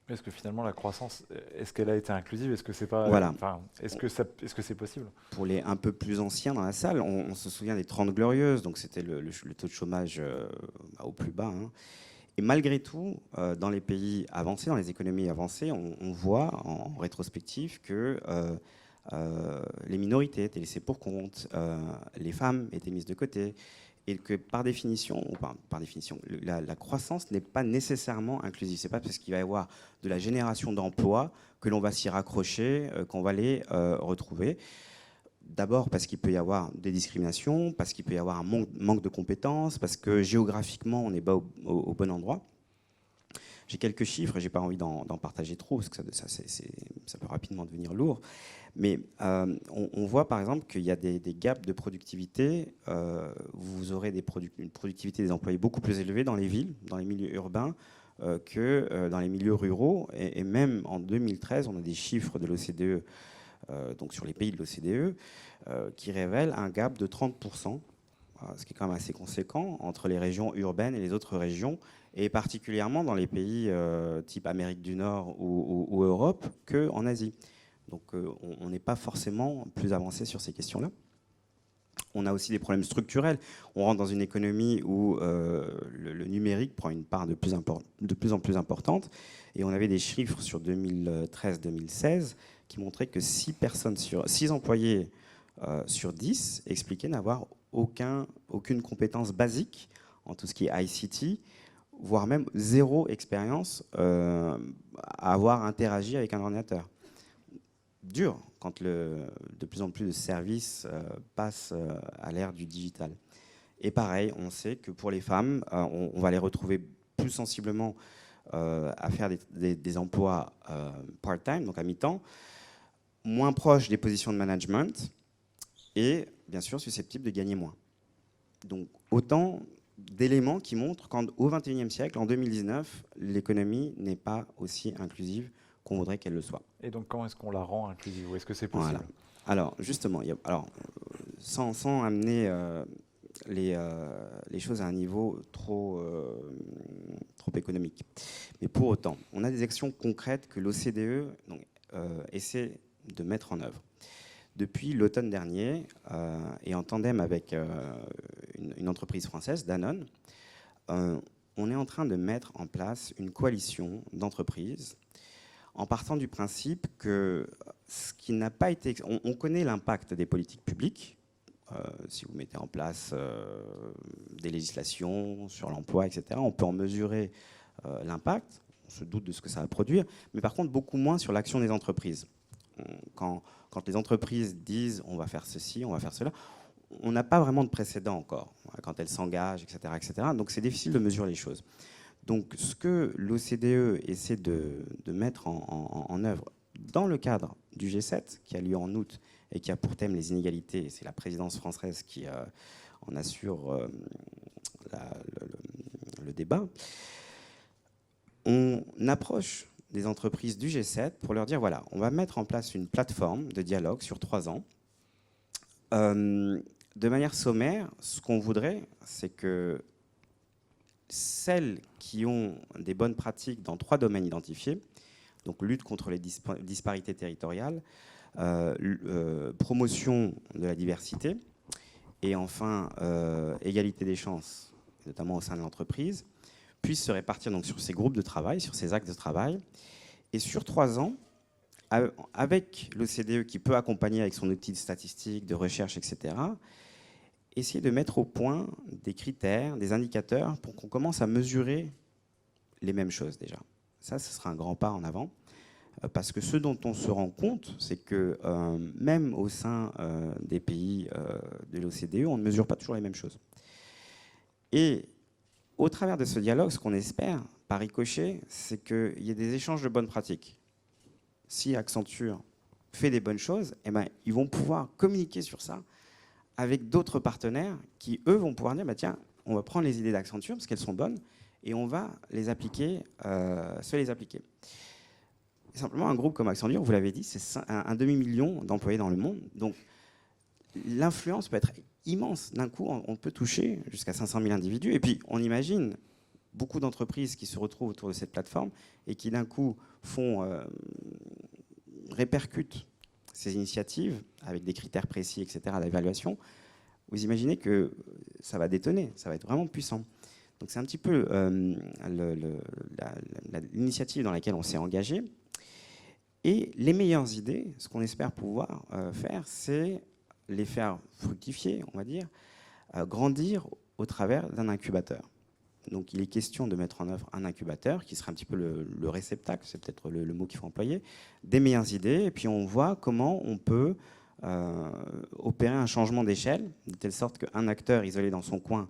Est-ce que finalement la croissance, est-ce qu'elle a été inclusive? Est-ce que c'est pas, voilà. Est-ce que c'est possible? Pour les un peu plus anciens dans la salle, on se souvient des 30 Glorieuses, donc c'était le taux de chômage au plus bas. Hein. Et malgré tout, dans les pays avancés, dans les économies avancées, on voit en rétrospective que les minorités étaient laissées pour compte, les femmes étaient mises de côté, et que par définition, la croissance n'est pas nécessairement inclusive. C'est pas parce qu'il va y avoir de la génération d'emplois que l'on va s'y raccrocher, qu'on va les retrouver. D'abord parce qu'il peut y avoir des discriminations, parce qu'il peut y avoir un manque de compétences, parce que géographiquement, on n'est pas au bon endroit. J'ai quelques chiffres, j'ai pas envie d'en partager trop, parce que ça peut rapidement devenir lourd. Mais on voit par exemple qu'il y a des gaps de productivité. Vous aurez une productivité des employés beaucoup plus élevée dans les villes, dans les milieux urbains, que dans les milieux ruraux. Et même en 2013, on a des chiffres de l'OCDE, donc sur les pays de l'OCDE, qui révèlent un gap de 30%, ce qui est quand même assez conséquent, entre les régions urbaines et les autres régions, et particulièrement dans les pays type Amérique du Nord ou Europe qu'en Asie. Donc on n'est pas forcément plus avancé sur ces questions-là. On a aussi des problèmes structurels. On rentre dans une économie où le numérique prend une part de plus en plus importante. Et on avait des chiffres sur 2013-2016 qui montraient que 6 employés sur 10 expliquaient n'avoir aucune compétence basique en tout ce qui est ICT, voire même 0 expérience à avoir interagi avec un ordinateur. Dur quand de plus en plus de services passent à l'ère du digital. Et pareil, on sait que pour les femmes, on va les retrouver plus sensiblement à faire des emplois part-time, donc à mi-temps, moins proches des positions de management et bien sûr susceptibles de gagner moins. Donc autant d'éléments qui montrent qu'au XXIe siècle, en 2019, l'économie n'est pas aussi inclusive qu'on voudrait qu'elle le soit. Et donc, comment est-ce qu'on la rend inclusive? Ou est-ce que c'est possible? Voilà. Alors, justement, sans amener les choses à un niveau trop économique. Mais pour autant, on a des actions concrètes que l'OCDE essaie de mettre en œuvre. Depuis l'automne dernier, et en tandem avec une entreprise française, Danone, on est en train de mettre en place une coalition d'entreprises en partant du principe que ce qui n'a pas été... On connaît l'impact des politiques publiques, si vous mettez en place des législations sur l'emploi, etc., on peut en mesurer l'impact, on se doute de ce que ça va produire, mais par contre beaucoup moins sur l'action des entreprises. Quand les entreprises disent on va faire ceci, on va faire cela, on n'a pas vraiment de précédent encore, quand elles s'engagent, etc., etc. Donc c'est difficile de mesurer les choses. Donc ce que l'OCDE essaie de mettre en œuvre dans le cadre du G7, qui a lieu en août et qui a pour thème les inégalités, et c'est la présidence française qui en assure le débat, on approche des entreprises du G7 pour leur dire, voilà, on va mettre en place une plateforme de dialogue sur 3 ans. De manière sommaire, ce qu'on voudrait, c'est que celles qui ont des bonnes pratiques dans 3 domaines identifiés, donc lutte contre les disparités territoriales, promotion de la diversité, et enfin égalité des chances, notamment au sein de l'entreprise, puissent se répartir donc sur ces groupes de travail, sur ces axes de travail, et sur 3 ans, avec l'OCDE qui peut accompagner avec son outil de statistique, de recherche, etc., essayer de mettre au point des critères, des indicateurs pour qu'on commence à mesurer les mêmes choses déjà. Ça, ce sera un grand pas en avant. Parce que ce dont on se rend compte, c'est que même au sein des pays de l'OCDE, on ne mesure pas toujours les mêmes choses. Et au travers de ce dialogue, ce qu'on espère, par ricochet, c'est qu'il y ait des échanges de bonnes pratiques. Si Accenture fait des bonnes choses, eh ben, ils vont pouvoir communiquer sur ça avec d'autres partenaires qui, eux, vont pouvoir dire tiens, on va prendre les idées d'Accenture parce qu'elles sont bonnes et on va les appliquer, se les appliquer. Et simplement, un groupe comme Accenture, vous l'avez dit, c'est un demi-million d'employés dans le monde. Donc, l'influence peut être immense. D'un coup, on peut toucher jusqu'à 500 000 individus. Et puis, on imagine beaucoup d'entreprises qui se retrouvent autour de cette plateforme et qui, d'un coup, répercutent ces initiatives avec des critères précis, etc., d'évaluation. Vous imaginez que ça va détonner, ça va être vraiment puissant. Donc, c'est un petit peu l'initiative dans laquelle on s'est engagé. Et les meilleures idées, ce qu'on espère pouvoir faire, c'est les faire fructifier, on va dire, grandir au travers d'un incubateur. Donc il est question de mettre en œuvre un incubateur qui sera un petit peu le réceptacle, c'est peut-être le mot qu'il faut employer, des meilleures idées, et puis on voit comment on peut opérer un changement d'échelle, de telle sorte qu'un acteur isolé dans son coin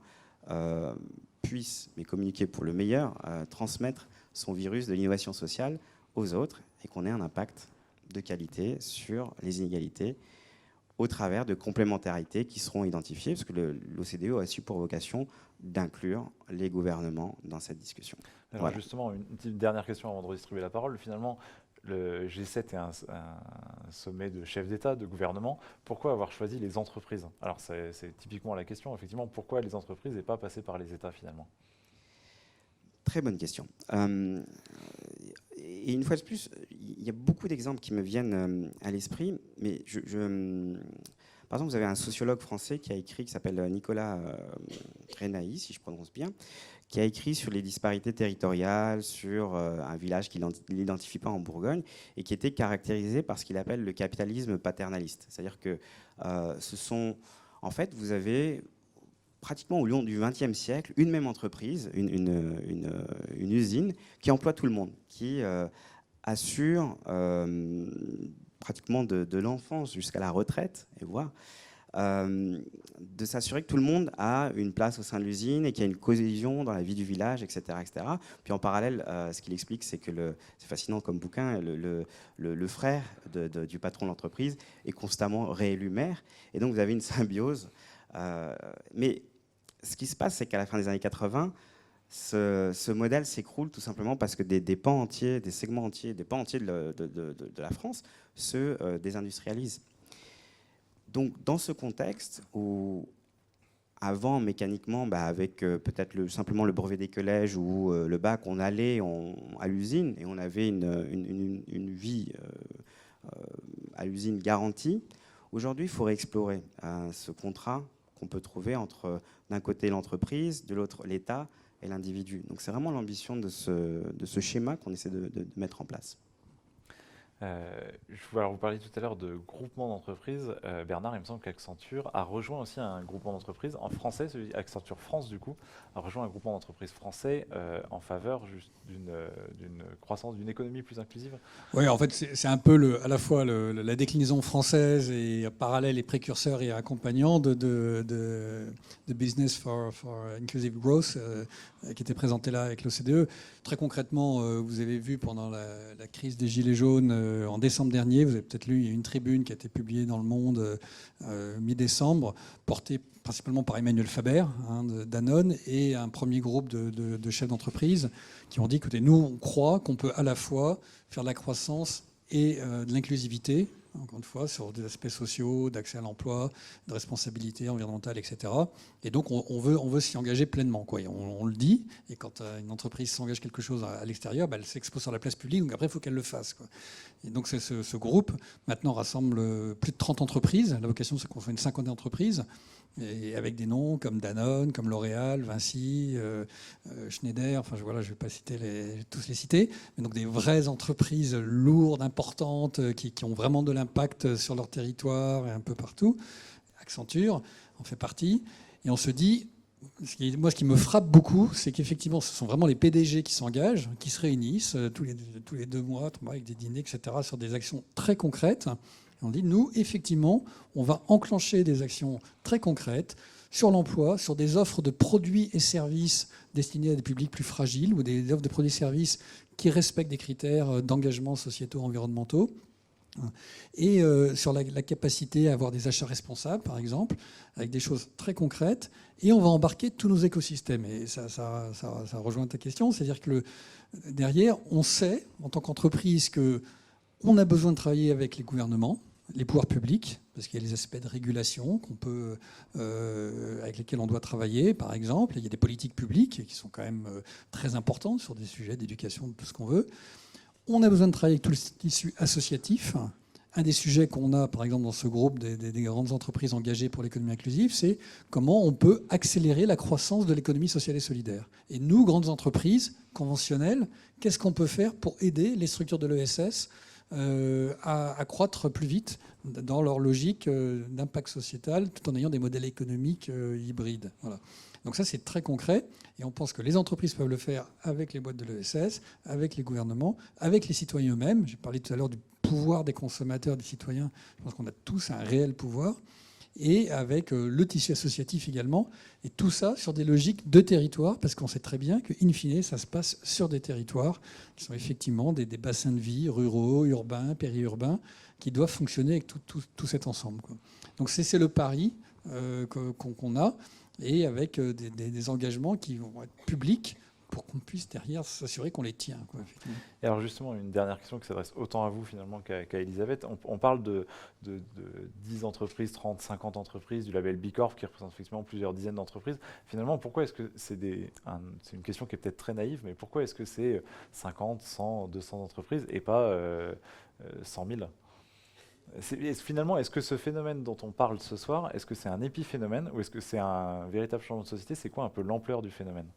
puisse, mais communiquer pour le meilleur, transmettre son virus de l'innovation sociale aux autres, et qu'on ait un impact de qualité sur les inégalités au travers de complémentarités qui seront identifiées, parce que l'OCDE a su pour vocation d'inclure les gouvernements dans cette discussion. Alors voilà. Justement, une petite dernière question avant de redistribuer la parole. Finalement, le G7 est un sommet de chefs d'État, de gouvernement. Pourquoi avoir choisi les entreprises? Alors c'est typiquement la question, effectivement, pourquoi les entreprises et pas passer par les États finalement? Très bonne question. Et une fois de plus, il y a beaucoup d'exemples qui me viennent à l'esprit, mais par exemple, vous avez un sociologue français qui a écrit, qui s'appelle Nicolas Renaï, si je prononce bien, qui a écrit sur les disparités territoriales, sur un village qu'il n'identifie pas en Bourgogne, et qui était caractérisé par ce qu'il appelle le capitalisme paternaliste. C'est-à-dire que en fait, vous avez pratiquement au long du XXe siècle, une même entreprise, une usine, qui emploie tout le monde, qui assure pratiquement de l'enfance jusqu'à la retraite, et voire de s'assurer que tout le monde a une place au sein de l'usine et qu'il y a une cohésion dans la vie du village, etc. etc. Puis en parallèle, ce qu'il explique, c'est que c'est fascinant comme bouquin, le frère du patron de l'entreprise est constamment réélu maire, et donc vous avez une symbiose. Mais ce qui se passe, c'est qu'à la fin des années 80, ce modèle s'écroule tout simplement parce que des pans entiers, des segments entiers, des pans entiers de la France se désindustrialisent. Donc, dans ce contexte où, avant, mécaniquement, avec peut-être simplement le brevet des collèges ou le bac, on allait à l'usine et on avait une vie à l'usine garantie, aujourd'hui, il faut réexplorer ce contrat qu'on peut trouver entre, d'un côté, l'entreprise, de l'autre, l'État et l'individu. Donc c'est vraiment l'ambition de ce schéma qu'on essaie de mettre en place. Vous parliez tout à l'heure de groupement d'entreprises. Bernard, il me semble qu'Accenture a rejoint aussi un groupement d'entreprises en français, celui Accenture France, du coup, a rejoint un groupement d'entreprises français en faveur d'une croissance, d'une économie plus inclusive. Oui, en fait, c'est un peu à la fois la déclinaison française et parallèle et précurseur et accompagnant de Business for Inclusive Growth qui était présenté là avec l'OCDE. Très concrètement, vous avez vu pendant la crise des Gilets jaunes en décembre dernier, vous avez peut-être lu, il y a une tribune qui a été publiée dans Le Monde mi-décembre, portée principalement par Emmanuel Faber, de Danone, et un premier groupe de chefs d'entreprise qui ont dit, écoutez, nous, on croit qu'on peut à la fois faire de la croissance et de l'inclusivité, encore une fois, sur des aspects sociaux, d'accès à l'emploi, de responsabilité environnementale, etc. Et donc, on veut s'y engager pleinement, quoi. On le dit, et quand une entreprise s'engage quelque chose à l'extérieur, elle s'expose sur la place publique, donc après, il faut qu'elle le fasse, quoi. Et donc, ce groupe, maintenant, rassemble plus de 30 entreprises. La vocation, c'est qu'on fait une cinquantaine d'entreprises, et avec des noms comme Danone, comme L'Oréal, Vinci, Schneider, enfin voilà, je ne vais pas tous les citer, mais donc des vraies entreprises lourdes, importantes, qui ont vraiment de l'impact sur leur territoire et un peu partout. Accenture en fait partie. Et on se dit, Moi, ce qui me frappe beaucoup, c'est qu'effectivement, ce sont vraiment les PDG qui s'engagent, qui se réunissent tous les 2 mois, 3 mois, avec des dîners, etc., sur des actions très concrètes. Et on dit, nous, effectivement, on va enclencher des actions très concrètes sur l'emploi, sur des offres de produits et services destinés à des publics plus fragiles ou des offres de produits et services qui respectent des critères d'engagement sociétaux, environnementaux. Et sur la capacité à avoir des achats responsables, par exemple, avec des choses très concrètes. Et on va embarquer tous nos écosystèmes. Et ça rejoint ta question. C'est-à-dire que derrière, on sait, en tant qu'entreprise, qu'on a besoin de travailler avec les gouvernements, les pouvoirs publics, parce qu'il y a les aspects de régulation avec lesquels on doit travailler, par exemple. Il y a des politiques publiques qui sont quand même très importantes sur des sujets d'éducation, de tout ce qu'on veut. On a besoin de travailler avec tout le tissu associatif. Un des sujets qu'on a, par exemple, dans ce groupe des grandes entreprises engagées pour l'économie inclusive, c'est comment on peut accélérer la croissance de l'économie sociale et solidaire. Et nous, grandes entreprises conventionnelles, qu'est-ce qu'on peut faire pour aider les structures de l'ESS à croître plus vite dans leur logique d'impact sociétal, tout en ayant des modèles économiques hybrides. Voilà. Donc ça, c'est très concret. Et on pense que les entreprises peuvent le faire avec les boîtes de l'ESS, avec les gouvernements, avec les citoyens eux-mêmes. J'ai parlé tout à l'heure du pouvoir des consommateurs, des citoyens. Je pense qu'on a tous un réel pouvoir. Et avec le tissu associatif également. Et tout ça sur des logiques de territoire, parce qu'on sait très bien qu'in fine, ça se passe sur des territoires qui sont effectivement des bassins de vie ruraux, urbains, périurbains, qui doivent fonctionner avec tout cet ensemble, quoi. Donc c'est le pari qu'on a, et avec des engagements qui vont être publics pour qu'on puisse derrière s'assurer qu'on les tient, quoi, effectivement. Et alors justement, une dernière question qui s'adresse autant à vous finalement qu'à Elisabeth. On parle de 10 entreprises, 30, 50 entreprises, du label B Corp qui représente effectivement plusieurs dizaines d'entreprises. Finalement, pourquoi est-ce que c'est c'est une question qui est peut-être très naïve, mais pourquoi est-ce que c'est 50, 100, 200 entreprises et pas 100 000 ? Finalement, est-ce que ce phénomène dont on parle ce soir, est-ce que c'est un épiphénomène ou est-ce que c'est un véritable changement de société ? C'est quoi un peu l'ampleur du phénomène ?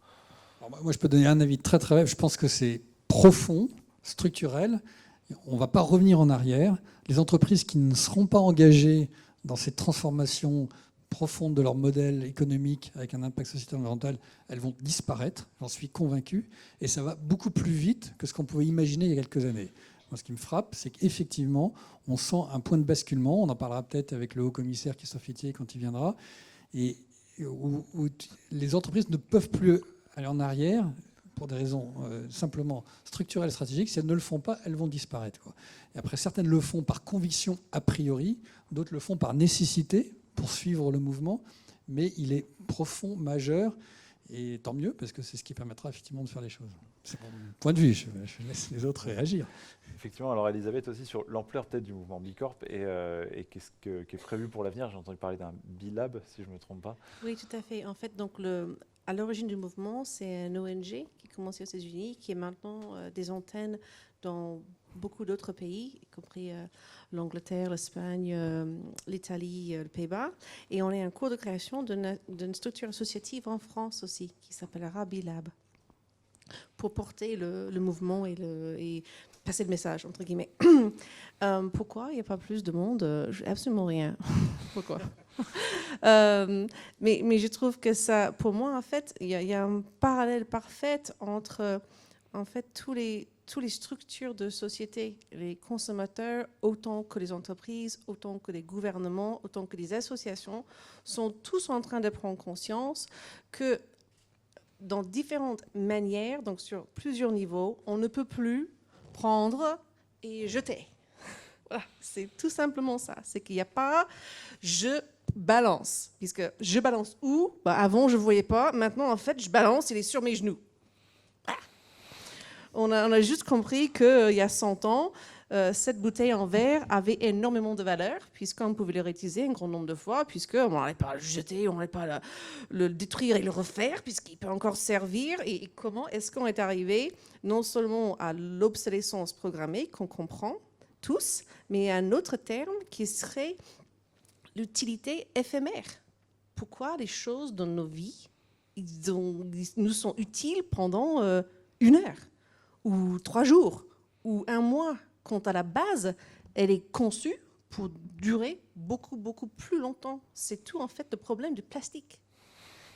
Alors, moi, je peux donner un avis très très bref. Je pense que c'est profond, structurel. On ne va pas revenir en arrière. Les entreprises qui ne seront pas engagées dans cette transformation profonde de leur modèle économique avec un impact sociétal et environnemental, elles vont disparaître, j'en suis convaincu. Et ça va beaucoup plus vite que ce qu'on pouvait imaginer il y a quelques années. Moi, ce qui me frappe, c'est qu'effectivement, on sent un point de basculement. On en parlera peut-être avec le haut-commissaire Christophe Etier quand il viendra. Et où les entreprises ne peuvent plus aller en arrière pour des raisons simplement structurelles, stratégiques. Si elles ne le font pas, elles vont disparaître, quoi. Et après, certaines le font par conviction a priori, d'autres le font par nécessité pour suivre le mouvement. Mais il est profond, majeur, et tant mieux, parce que c'est ce qui permettra effectivement de faire les choses. C'est mon point de vue, je laisse les autres réagir. Effectivement, alors Elisabeth aussi sur l'ampleur peut-être du mouvement B Corp et qu'est-ce qui est prévu pour l'avenir. J'ai entendu parler d'un B-Lab, si je ne me trompe pas. Oui, tout à fait. En fait, donc à l'origine du mouvement, c'est un ONG qui a commencé aux États-Unis, qui est maintenant des antennes dans beaucoup d'autres pays, y compris l'Angleterre, l'Espagne, l'Italie, le Pays-Bas. Et on est en cours de création d'une structure associative en France aussi, qui s'appellera B-Lab, pour porter le mouvement et passer le message, entre guillemets. Pourquoi il n'y a pas plus de monde ? Absolument rien. Pourquoi ? Mais je trouve que ça, pour moi, en fait, il y a un parallèle parfait entre en fait, tous les structures de société, les consommateurs, autant que les entreprises, autant que les gouvernements, autant que les associations, sont tous en train de prendre conscience que dans différentes manières, donc sur plusieurs niveaux, on ne peut plus prendre et jeter. Voilà, c'est tout simplement ça. C'est qu'il n'y a pas je balance. Puisque je balance où ? Avant, je ne voyais pas. Maintenant, en fait, je balance, il est sur mes genoux. Voilà. On a juste compris qu'il y a 100 ans, cette bouteille en verre avait énormément de valeur, puisqu'on pouvait le réutiliser un grand nombre de fois, puisqu'on n'allait pas le jeter, on n'allait pas le détruire et le refaire, puisqu'il peut encore servir. Et comment est-ce qu'on est arrivé non seulement à l'obsolescence programmée, qu'on comprend tous, mais à un autre terme qui serait l'utilité éphémère. Pourquoi les choses dans nos vies nous sont utiles pendant 1 heure, ou 3 jours, ou 1 mois, quand à la base, elle est conçue pour durer beaucoup, beaucoup plus longtemps. C'est tout en fait le problème du plastique.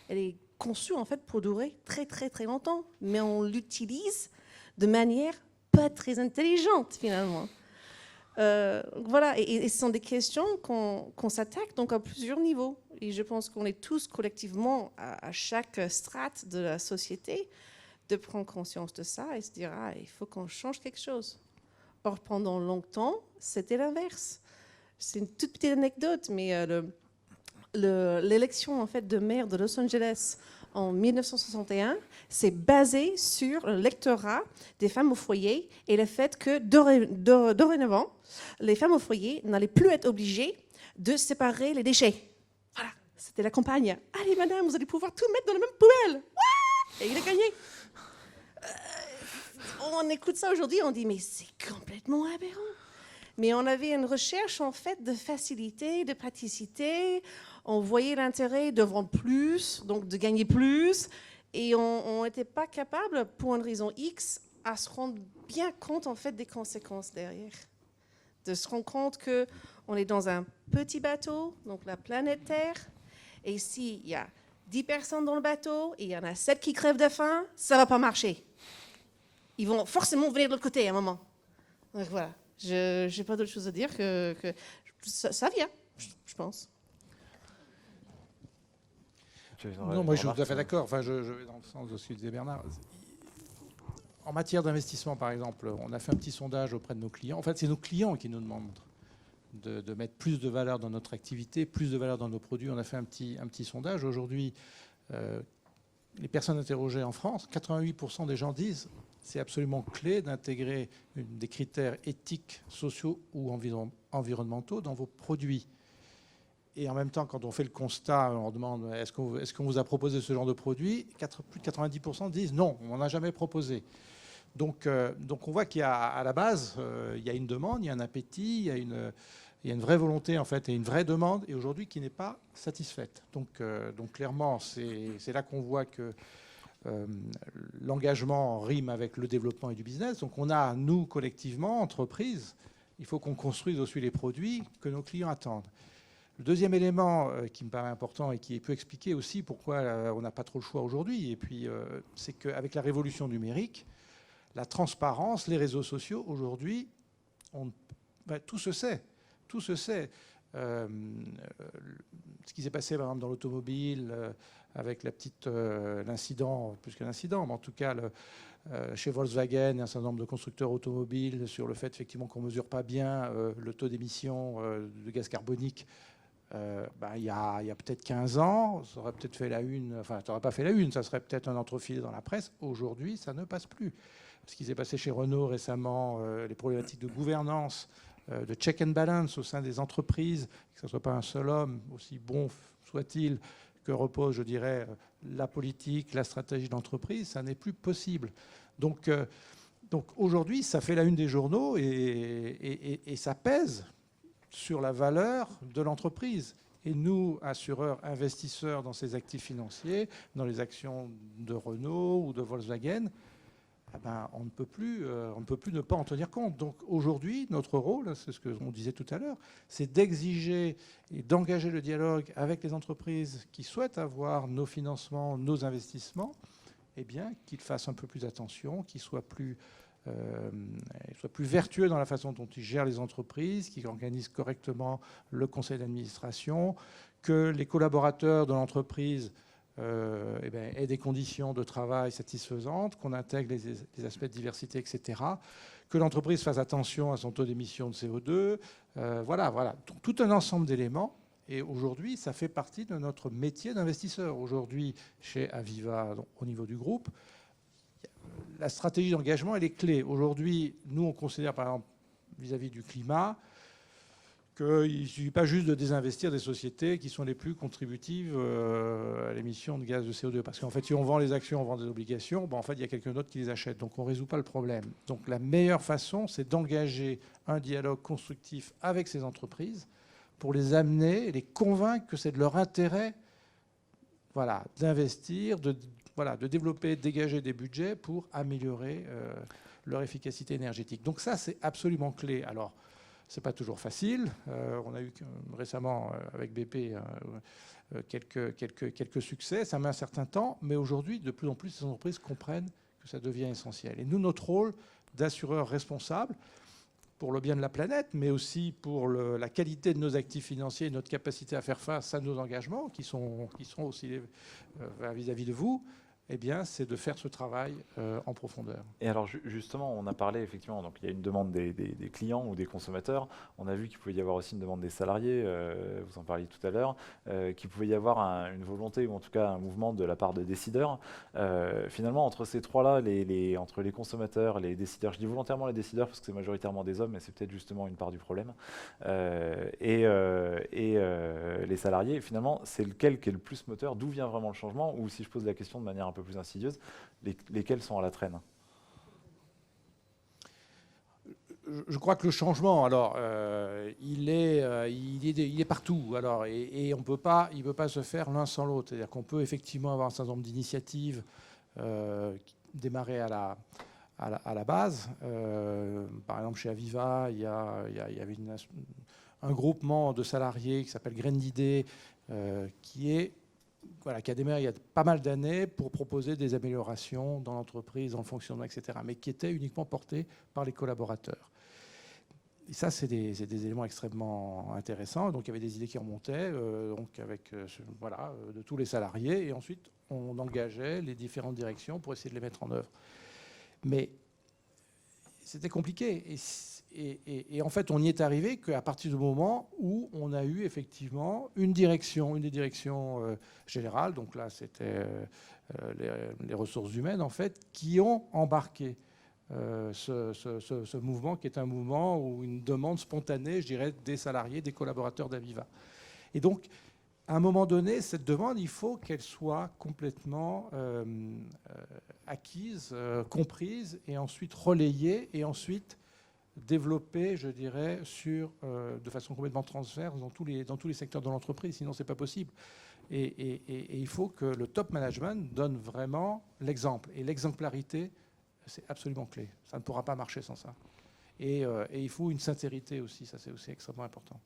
Elle est conçu en fait pour durer très très très longtemps, mais on l'utilise de manière pas très intelligente finalement. Voilà, et ce sont des questions qu'on s'attaque donc à plusieurs niveaux. Et je pense qu'on est tous collectivement, à chaque strate de la société, de prendre conscience de ça et se dire ah, il faut qu'on change quelque chose. Or, pendant longtemps, c'était l'inverse. C'est une toute petite anecdote, mais l'élection en fait, de maire de Los Angeles en 1961 s'est basée sur le lectorat des femmes au foyer et le fait que dorénavant, les femmes au foyer n'allaient plus être obligées de séparer les déchets. Voilà, c'était la campagne. Allez, madame, vous allez pouvoir tout mettre dans la même poubelle. Ouais, et il a gagné. On écoute ça aujourd'hui, on dit mais c'est complètement aberrant. Mais on avait une recherche en fait de facilité, de praticité. On voyait l'intérêt de vendre plus, donc de gagner plus, et on n'était pas capable, pour une raison X, à se rendre bien compte en fait des conséquences derrière. De se rendre compte que on est dans un petit bateau, donc la planète Terre, et s'il y a 10 personnes dans le bateau et il y en a 7 qui crèvent de faim, ça va pas marcher. Ils vont forcément venir de l'autre côté à un moment. Donc voilà, je n'ai pas d'autre chose à dire que ça vient, je pense. Non, moi je suis tout à fait d'accord. Enfin, je vais dans le sens de ce que disait Bernard. En matière d'investissement, par exemple, on a fait un petit sondage auprès de nos clients. En fait, c'est nos clients qui nous demandent de mettre plus de valeur dans notre activité, plus de valeur dans nos produits. On a fait un petit sondage. Aujourd'hui, les personnes interrogées en France, 88% des gens disent c'est absolument clé d'intégrer des critères éthiques, sociaux ou environnementaux dans vos produits. Et en même temps, quand on fait le constat, on demande est-ce qu'on vous a proposé ce genre de produit, plus de 90% disent non, on n'en a jamais proposé. Donc on voit qu'il y a à la base, il y a une demande, il y a un appétit, il y a une vraie volonté en fait et une vraie demande, et aujourd'hui qui n'est pas satisfaite. Donc clairement, c'est là qu'on voit que l'engagement rime avec le développement et du business. Donc on a, nous, collectivement, entreprises, il faut qu'on construise aussi les produits que nos clients attendent. Le deuxième élément qui me paraît important et qui peut expliquer aussi pourquoi on n'a pas trop le choix aujourd'hui, et puis c'est qu'avec la révolution numérique, la transparence, les réseaux sociaux, aujourd'hui, tout se sait. Tout se sait. Ce qui s'est passé, par exemple, dans l'automobile, avec l'incident, plus qu'un incident, mais en tout cas, chez Volkswagen et un certain nombre de constructeurs automobiles, sur le fait, effectivement, qu'on ne mesure pas bien le taux d'émission de gaz carbonique. Il y a peut-être 15 ans, ça aurait peut-être fait la une, enfin, ça n'aurait pas fait la une, ça serait peut-être un entrefilé dans la presse. Aujourd'hui, ça ne passe plus. Ce qui s'est passé chez Renault récemment, les problématiques de gouvernance, de check and balance au sein des entreprises, que ce ne soit pas un seul homme, aussi bon soit-il, que repose, je dirais, la politique, la stratégie d'entreprise, ça n'est plus possible. Donc aujourd'hui, ça fait la une des journaux et ça pèse sur la valeur de l'entreprise. Et nous, assureurs, investisseurs dans ces actifs financiers, dans les actions de Renault ou de Volkswagen, on ne peut plus ne pas en tenir compte. Donc aujourd'hui, notre rôle, c'est ce qu'on disait tout à l'heure, c'est d'exiger et d'engager le dialogue avec les entreprises qui souhaitent avoir nos financements, nos investissements, qu'ils fassent un peu plus attention, qu'ils soient plus vertueux dans la façon dont ils gèrent les entreprises, qu'ils organisent correctement le conseil d'administration, que les collaborateurs de l'entreprise aient des conditions de travail satisfaisantes, qu'on intègre les aspects de diversité, etc., que l'entreprise fasse attention à son taux d'émission de CO2. Voilà. Donc, tout un ensemble d'éléments. Et aujourd'hui, ça fait partie de notre métier d'investisseur. Aujourd'hui, chez Aviva, au niveau du groupe, la stratégie d'engagement, elle est clé. Aujourd'hui, nous, on considère, par exemple, vis-à-vis du climat, qu'il ne suffit pas juste de désinvestir des sociétés qui sont les plus contributives à l'émission de gaz de CO2. Parce qu'en fait, si on vend les actions, on vend des obligations, en fait, il y a quelqu'un d'autre qui les achète. Donc, on ne résout pas le problème. Donc, la meilleure façon, c'est d'engager un dialogue constructif avec ces entreprises pour les amener et les convaincre que c'est de leur intérêt d'investir, de développer, de dégager des budgets pour améliorer leur efficacité énergétique. Donc ça, c'est absolument clé. Alors, C'est pas toujours facile. On a eu récemment avec BP quelques succès. Ça met un certain temps, mais aujourd'hui, de plus en plus, les entreprises comprennent que ça devient essentiel. Et nous, notre rôle d'assureur responsable, pour le bien de la planète, mais aussi pour la qualité de nos actifs financiers et notre capacité à faire face à nos engagements, qui sont aussi vis-à-vis de vous, eh bien, c'est de faire ce travail en profondeur. Et alors justement, on a parlé effectivement, donc il y a une demande des clients ou des consommateurs. On a vu qu'il pouvait y avoir aussi une demande des salariés, vous en parliez tout à l'heure, qu'il pouvait y avoir une volonté ou en tout cas un mouvement de la part des décideurs. Finalement, entre ces trois-là, entre les consommateurs, les décideurs, je dis volontairement les décideurs parce que c'est majoritairement des hommes, mais c'est peut-être justement une part du problème, et les salariés, finalement, c'est lequel qui est le plus moteur? D'où vient vraiment le changement? Ou si je pose la question de manière un peu plus insidieuse, lesquels sont à la traîne? Je crois que le changement, alors, il est partout. Alors, et il ne peut pas se faire l'un sans l'autre. C'est-à-dire qu'on peut effectivement avoir un certain nombre d'initiatives démarrer à la base. Par exemple, chez Aviva, il y avait un groupement de salariés qui s'appelle Graines d'idées, qui a démarré il y a pas mal d'années pour proposer des améliorations dans l'entreprise, dans le fonctionnement, etc., mais qui étaient uniquement portés par les collaborateurs. Et ça, c'est des éléments extrêmement intéressants. Donc, il y avait des idées qui remontaient de tous les salariés. Et ensuite, on engageait les différentes directions pour essayer de les mettre en œuvre. Mais c'était compliqué. Et en fait, on y est arrivé qu'à partir du moment où on a eu effectivement une des directions générales, donc là, c'était les ressources humaines, en fait, qui ont embarqué ce mouvement, qui est un mouvement ou une demande spontanée, je dirais, des salariés, des collaborateurs d'Aviva. Et donc, à un moment donné, cette demande, il faut qu'elle soit complètement acquise, comprise, et ensuite relayée, et ensuite développée, je dirais, de façon complètement transverse dans tous les secteurs de l'entreprise. Sinon, ce n'est pas possible. Et il faut que le top management donne vraiment l'exemple. Et l'exemplarité, c'est absolument clé. Ça ne pourra pas marcher sans ça. Et il faut une sincérité aussi. Ça, c'est aussi extrêmement important.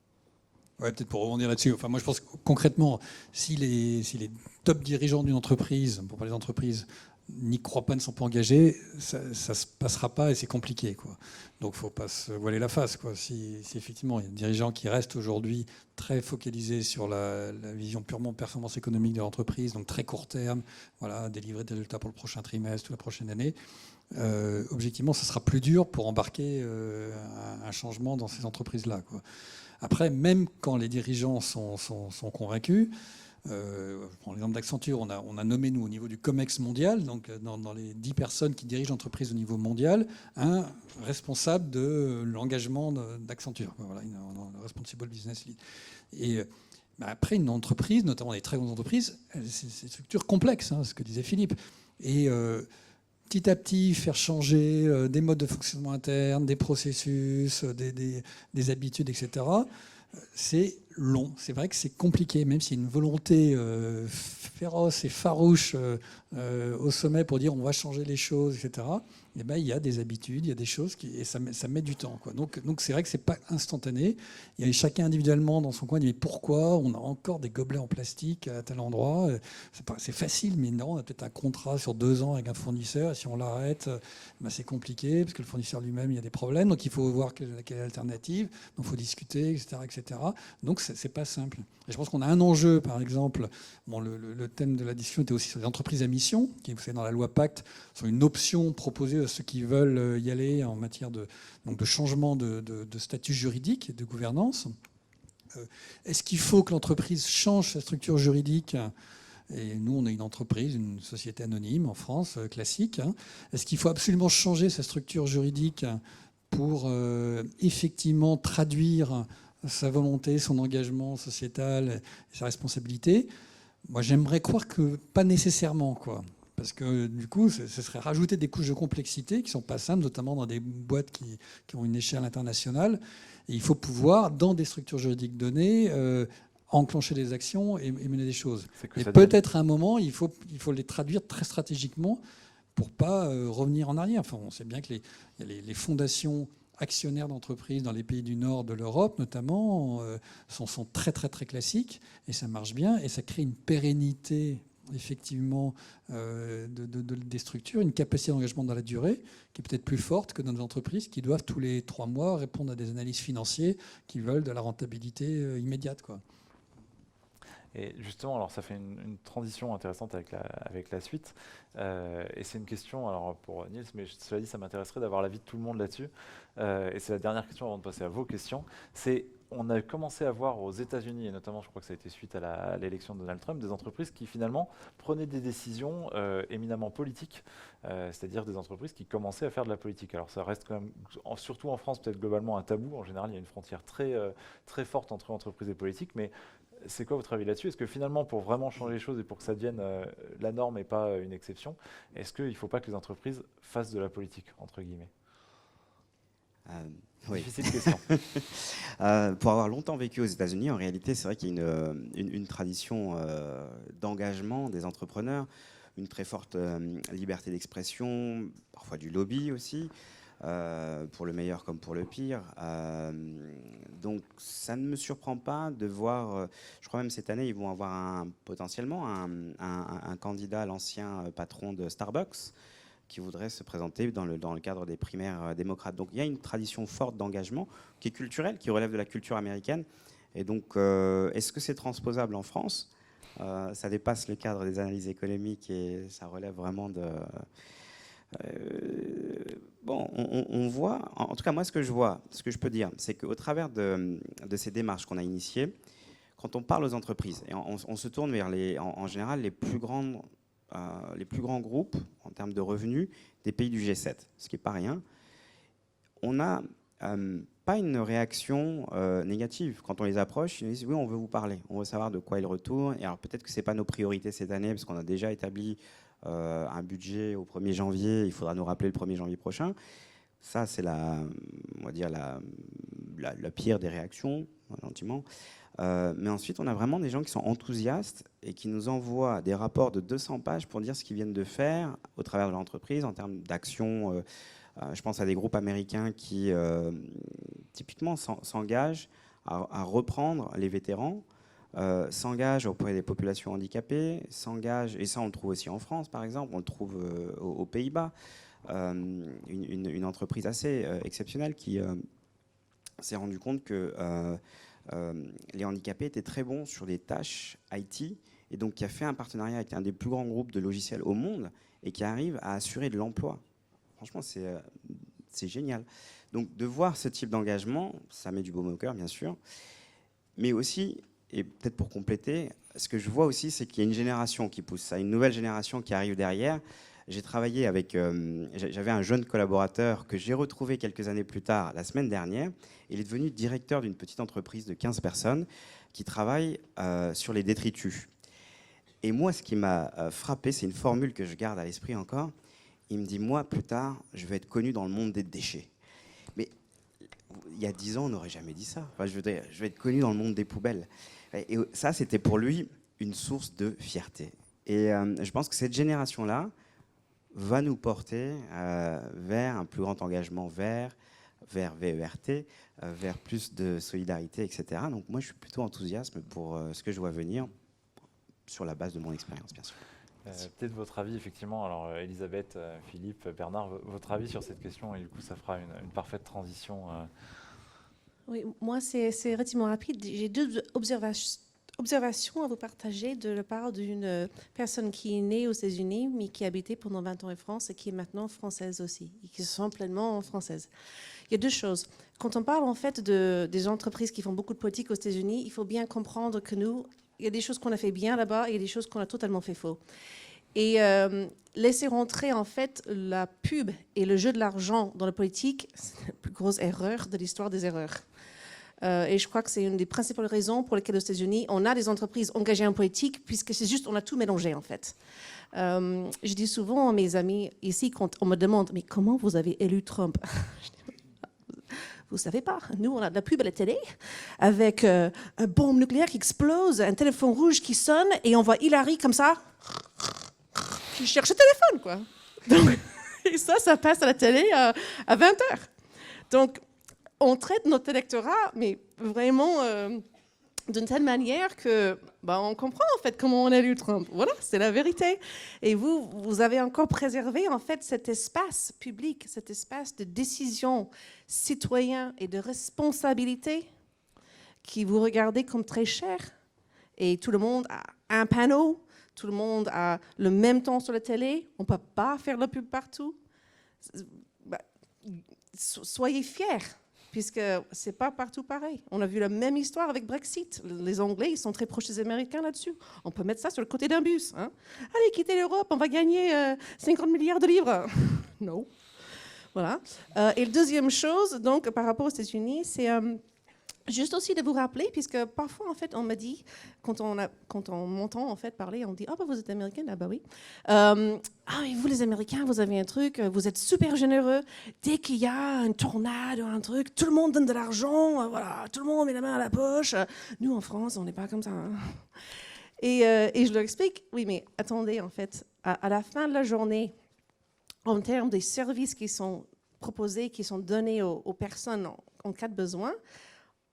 Ouais, peut-être pour rebondir là-dessus. Enfin, moi, je pense que concrètement, si les top dirigeants d'une entreprise, pour parler d'entreprise, n'y croient pas, ne sont pas engagés, ça ne se passera pas et c'est compliqué, quoi. Donc, il ne faut pas se voiler la face, quoi. Si effectivement, il y a des dirigeants qui restent aujourd'hui très focalisés sur la vision purement performance économique de l'entreprise, donc très court terme, voilà, délivrer des résultats pour le prochain trimestre ou la prochaine année, objectivement, ça sera plus dur pour embarquer un changement dans ces entreprises-là, quoi. Après, même quand les dirigeants sont convaincus, je prends l'exemple d'Accenture, on a nommé, nous, au niveau du COMEX mondial, donc dans les 10 personnes qui dirigent l'entreprise au niveau mondial, un responsable de l'engagement d'Accenture. Voilà, le Responsible Business Lead. Et après, une entreprise, notamment les très grandes entreprises, c'est une structure complexe, hein, ce que disait Philippe. Et petit à petit, faire changer des modes de fonctionnement interne, des processus, des habitudes, etc., c'est long. C'est vrai que c'est compliqué, même s'il y a une volonté féroce et farouche au sommet pour dire on va changer les choses, etc. Et ben, il y a des habitudes, il y a des choses et ça met du temps, quoi. Donc c'est vrai que c'est pas instantané. Il y a chacun individuellement dans son coin dit mais pourquoi on a encore des gobelets en plastique à tel endroit? C'est facile, mais non, on a peut-être un contrat sur 2 ans avec un fournisseur et si on l'arrête, ben c'est compliqué parce que le fournisseur lui-même il y a des problèmes. Donc il faut voir quelle est l'alternative. Donc il faut discuter, etc. Donc c'est pas simple. Et je pense qu'on a un enjeu, par exemple. Bon, le thème de la discussion était aussi sur les entreprises à mission, qui, vous savez, dans la loi Pacte, sont une option proposée à ceux qui veulent y aller en matière de changement de statut juridique et de gouvernance. Est-ce qu'il faut que l'entreprise change sa structure juridique ? Et nous, on est une entreprise, une société anonyme en France, classique. Est-ce qu'il faut absolument changer sa structure juridique pour effectivement traduire sa volonté, son engagement sociétal et sa responsabilité? Moi, j'aimerais croire que pas nécessairement, quoi. Parce que du coup, ce serait rajouter des couches de complexité qui ne sont pas simples, notamment dans des boîtes qui ont une échelle internationale. Et il faut pouvoir, dans des structures juridiques données, enclencher des actions et mener des choses. Mais peut-être à un moment, il faut les traduire très stratégiquement pour ne pas revenir en arrière. Enfin, on sait bien que les fondations actionnaires d'entreprises dans les pays du nord de l'Europe, notamment, sont très, très, très classiques. Et ça marche bien. Et ça crée une pérennité, effectivement, des structures, une capacité d'engagement dans la durée qui est peut-être plus forte que dans des entreprises qui doivent tous les 3 mois répondre à des analyses financières qui veulent de la rentabilité immédiate, quoi. Et justement, alors ça fait une transition intéressante avec la suite. Et c'est une question alors pour Niels, mais cela dit, ça m'intéresserait d'avoir l'avis de tout le monde là-dessus. Et c'est la dernière question avant de passer à vos questions. On a commencé à voir aux États-Unis, et notamment je crois que ça a été suite à l'élection de Donald Trump, des entreprises qui finalement prenaient des décisions éminemment politiques, c'est-à-dire des entreprises qui commençaient à faire de la politique. Alors ça reste quand même, surtout en France, peut-être globalement un tabou. En général, il y a une frontière très, très forte entre entreprises et politique, mais c'est quoi votre avis là-dessus? Est-ce que finalement, pour vraiment changer les choses et pour que ça devienne la norme et pas une exception, est-ce qu'il ne faut pas que les entreprises fassent de la politique, entre guillemets? Oui. Difficile question. Pour avoir longtemps vécu aux États-Unis, en réalité, c'est vrai qu'il y a une tradition d'engagement des entrepreneurs, une très forte liberté d'expression, parfois du lobby aussi. Pour le meilleur comme pour le pire. Donc ça ne me surprend pas de voir, je crois même cette année, ils vont avoir potentiellement un candidat, l'ancien patron de Starbucks, qui voudrait se présenter dans le cadre des primaires démocrates. Donc il y a une tradition forte d'engagement qui est culturelle, qui relève de la culture américaine. Et donc est-ce que c'est transposable en France? Ça dépasse le cadre des analyses économiques et ça relève vraiment de... Bon, on voit, en tout cas moi ce que je vois, ce que je peux dire, c'est qu'au travers de ces démarches qu'on a initiées, quand on parle aux entreprises, et on se tourne vers en général les plus grands groupes en termes de revenus des pays du G7, ce qui n'est pas rien, on n'a pas une réaction négative. Quand on les approche, ils nous disent oui, on veut vous parler, on veut savoir de quoi ils retournent. Et alors peut-être que ce n'est pas nos priorités cette année, parce qu'on a déjà établi un budget au 1er janvier, il faudra nous rappeler le 1er janvier prochain. Ça, c'est on va dire la pire des réactions, gentiment. Mais ensuite, on a vraiment des gens qui sont enthousiastes et qui nous envoient des rapports de 200 pages pour dire ce qu'ils viennent de faire au travers de l'entreprise en termes d'action. Je pense à des groupes américains qui, typiquement, s'engagent à reprendre les vétérans, s'engage auprès des populations handicapées, s'engage, et ça on le trouve aussi en France par exemple, on le trouve aux Pays-Bas, une entreprise assez exceptionnelle qui s'est rendu compte que les handicapés étaient très bons sur des tâches IT, et donc qui a fait un partenariat avec un des plus grands groupes de logiciels au monde, et qui arrive à assurer de l'emploi. Franchement, c'est génial. Donc de voir ce type d'engagement, ça met du baume au cœur bien sûr, mais aussi... Et peut-être pour compléter, ce que je vois aussi, c'est qu'il y a une génération qui pousse ça, une nouvelle génération qui arrive derrière. J'ai travaillé avec... j'avais un jeune collaborateur que j'ai retrouvé quelques années plus tard, la semaine dernière. Il est devenu directeur d'une petite entreprise de 15 personnes qui travaille sur les détritus. Et moi, ce qui m'a frappé, c'est une formule que je garde à l'esprit encore. Il me dit, moi, plus tard, je vais être connu dans le monde des déchets. Mais il y a 10 ans, on n'aurait jamais dit ça. Enfin, je vais être connu dans le monde des poubelles. Et ça, c'était pour lui une source de fierté. Et je pense que cette génération-là va nous porter vers un plus grand engagement vers VERT, vers plus de solidarité, etc. Donc moi, je suis plutôt enthousiaste pour ce que je vois venir sur la base de mon expérience, bien sûr. Peut-être votre avis, effectivement. Alors, Elisabeth, Philippe, Bernard, votre avis sur cette question, et du coup, ça fera une parfaite transition. Oui, moi, c'est relativement rapide. J'ai 2 observations à vous partager de la part d'une personne qui est née aux États-Unis, mais qui a habité pendant 20 ans en France et qui est maintenant française aussi, et qui se sent pleinement française. Il y a 2 choses. Quand on parle en fait des entreprises qui font beaucoup de politique aux États-Unis, il faut bien comprendre que nous, il y a des choses qu'on a fait bien là-bas et il y a des choses qu'on a totalement fait faux. Et laisser rentrer en fait la pub et le jeu de l'argent dans la politique, c'est la plus grosse erreur de l'histoire des erreurs. Et je crois que c'est une des principales raisons pour lesquelles aux États-Unis, on a des entreprises engagées en politique, puisque c'est juste, on a tout mélangé en fait. Je dis souvent à mes amis ici, quand on me demande « Mais comment vous avez élu Trump ?» Vous ne savez pas, nous on a de la pub à la télé, avec un bombe nucléaire qui explose, un téléphone rouge qui sonne, et on voit Hillary comme ça, qui cherche le téléphone, quoi. Donc, et ça passe à la télé à 20h. Donc, on traite notre électorat, mais vraiment d'une telle manière que on comprend en fait comment on a élu Trump. Voilà, c'est la vérité. Et vous avez encore préservé en fait cet espace public, cet espace de décision citoyen et de responsabilité qui vous regardez comme très cher. Et tout le monde a un panneau, tout le monde a le même temps sur la télé. On ne peut pas faire la pub partout. Soyez fiers, puisque ce n'est pas partout pareil. On a vu la même histoire avec Brexit. Les Anglais, ils sont très proches des Américains là-dessus. On peut mettre ça sur le côté d'un bus. Hein. Allez, quittez l'Europe, on va gagner 50 milliards de livres. Non. Voilà. Et la deuxième chose, donc, par rapport aux États-Unis, c'est juste aussi de vous rappeler, puisque parfois, en fait, on me dit, quand on m'entend en fait parler, on dit « Ah, vous êtes américaine ?» Ah, bah oui. « Ah, mais vous, les Américains, vous avez un truc, vous êtes super généreux. Dès qu'il y a une tornade ou un truc, tout le monde donne de l'argent, voilà, tout le monde met la main à la poche. Nous, en France, on n'est pas comme ça. Hein. » Et je leur explique « Oui, mais attendez, en fait, à la fin de la journée, en termes des services qui sont proposés, qui sont donnés aux personnes en cas de besoin,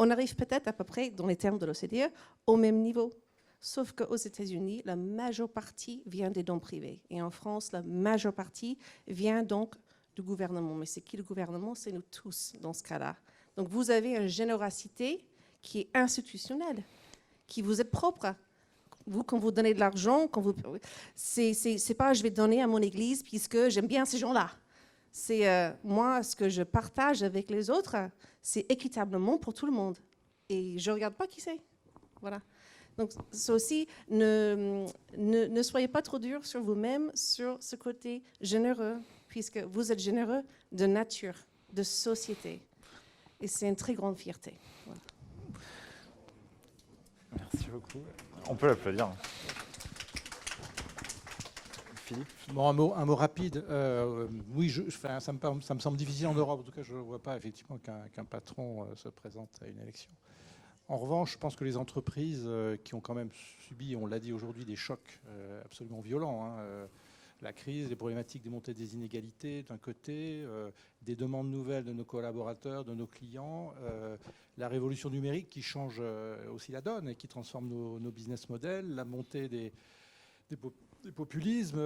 on arrive peut-être à peu près, dans les termes de l'OCDE, au même niveau. Sauf qu'aux États-Unis, la majeure partie vient des dons privés. Et en France, la majeure partie vient donc du gouvernement. Mais c'est qui le gouvernement? C'est nous tous dans ce cas-là. Donc vous avez une générosité qui est institutionnelle, qui vous est propre. Vous, quand vous donnez de l'argent, c'est pas je vais donner à mon église puisque j'aime bien ces gens-là. C'est moi, ce que je partage avec les autres, c'est équitablement pour tout le monde. Et je ne regarde pas qui c'est. Voilà. Donc, c'est aussi, ne soyez pas trop dur sur vous-même, sur ce côté généreux, puisque vous êtes généreux de nature, de société. Et c'est une très grande fierté. Voilà. Merci beaucoup. On peut l'applaudir. Philippe. Bon, un mot rapide. Oui, ça me semble difficile en Europe. En tout cas, je ne vois pas effectivement qu'un patron se présente à une élection. En revanche, je pense que les entreprises qui ont quand même subi, on l'a dit aujourd'hui, des chocs absolument violents, hein, la crise, les problématiques des montées des inégalités d'un côté, des demandes nouvelles de nos collaborateurs, de nos clients, la révolution numérique qui change aussi la donne et qui transforme nos business models, la montée des populismes,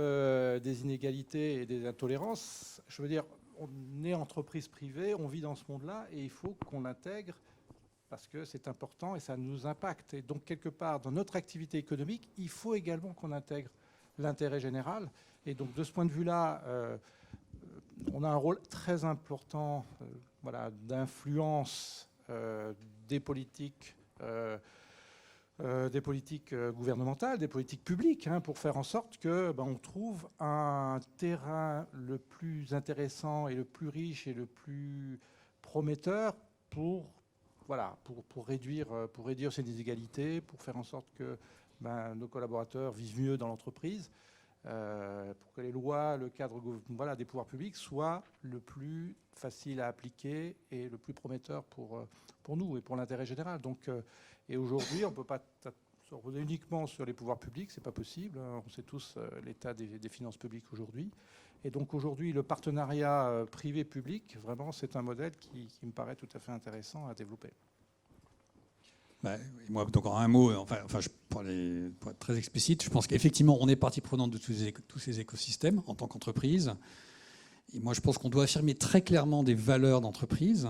des inégalités et des intolérances. Je veux dire, on est entreprise privée, on vit dans ce monde-là et il faut qu'on l'intègre parce que c'est important et ça nous impacte. Et donc, quelque part, dans notre activité économique, il faut également qu'on intègre l'intérêt général. Et donc, de ce point de vue-là, on a un rôle très important d'influence des politiques gouvernementales, des politiques publiques, hein, pour faire en sorte que on trouve un terrain le plus intéressant et le plus riche et le plus prometteur pour réduire ces inégalités, pour faire en sorte que nos collaborateurs vivent mieux dans l'entreprise, pour que les lois, le cadre des pouvoirs publics soient le plus facile à appliquer et le plus prometteur pour nous et pour l'intérêt général. Donc, et aujourd'hui, on ne peut pas se reposer uniquement sur les pouvoirs publics, ce n'est pas possible. On sait tous l'état des finances publiques aujourd'hui. Et donc aujourd'hui, le partenariat privé-public, vraiment, c'est un modèle qui me paraît tout à fait intéressant à développer. Moi, donc en un mot, pour être très explicite, je pense qu'effectivement, on est partie prenante de tous ces écosystèmes en tant qu'entreprise. Et moi, je pense qu'on doit affirmer très clairement des valeurs d'entreprise.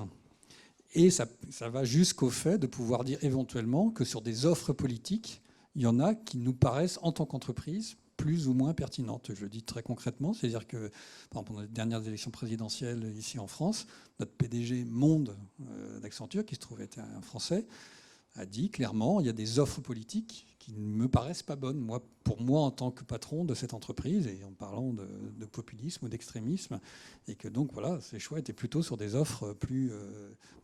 Et ça va jusqu'au fait de pouvoir dire éventuellement que sur des offres politiques, il y en a qui nous paraissent, en tant qu'entreprise, plus ou moins pertinentes. Je le dis très concrètement, c'est-à-dire que, par exemple, pendant les dernières élections présidentielles ici en France, notre PDG Monde d'Accenture, qui se trouve être un Français, a dit clairement il y a des offres politiques qui ne me paraissent pas bonnes, pour moi en tant que patron de cette entreprise, et en parlant de populisme ou d'extrémisme, et que donc voilà, ces choix étaient plutôt sur des offres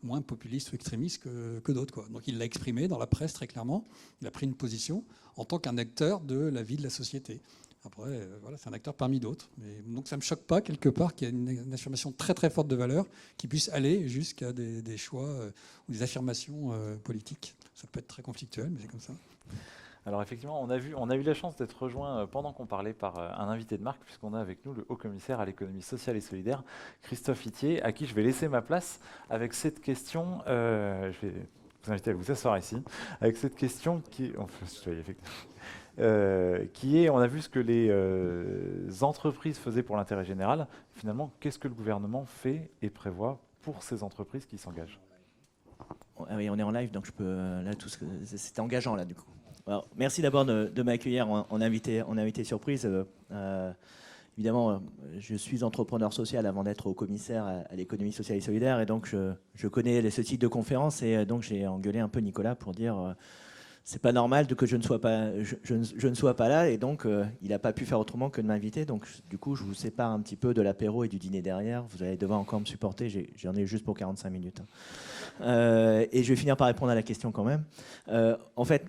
moins populistes ou extrémistes que d'autres, quoi. Donc il l'a exprimé dans la presse très clairement, il a pris une position en tant qu'un acteur de la vie de la société. Après, c'est un acteur parmi d'autres. Donc ça ne me choque pas, quelque part, qu'il y ait une affirmation très très forte de valeur qui puisse aller jusqu'à des choix ou des affirmations politiques. Ça peut être très conflictuel, mais c'est comme ça. Alors effectivement, on a eu la chance d'être rejoint pendant qu'on parlait par un invité de marque, puisqu'on a avec nous le haut-commissaire à l'économie sociale et solidaire, Christophe Itier, à qui je vais laisser ma place avec cette question. Je vais vous inviter à vous asseoir ici, avec cette question qui est, on a vu ce que les entreprises faisaient pour l'intérêt général. Finalement, qu'est-ce que le gouvernement fait et prévoit pour ces entreprises qui s'engagent? Ah oui, on est en live, donc je peux. Là, c'était engageant, là, du coup. Alors, merci d'abord de m'accueillir en invité surprise. Évidemment, je suis entrepreneur social avant d'être au commissaire à l'économie sociale et solidaire, et donc je connais ce type de conférence, et donc j'ai engueulé un peu Nicolas pour dire c'est pas normal que je ne sois pas là, et donc il n'a pas pu faire autrement que de m'inviter. Donc du coup, je vous sépare un petit peu de l'apéro et du dîner derrière. Vous allez devoir encore me supporter. J'en ai juste pour 45 minutes. Et je vais finir par répondre à la question quand même. En fait,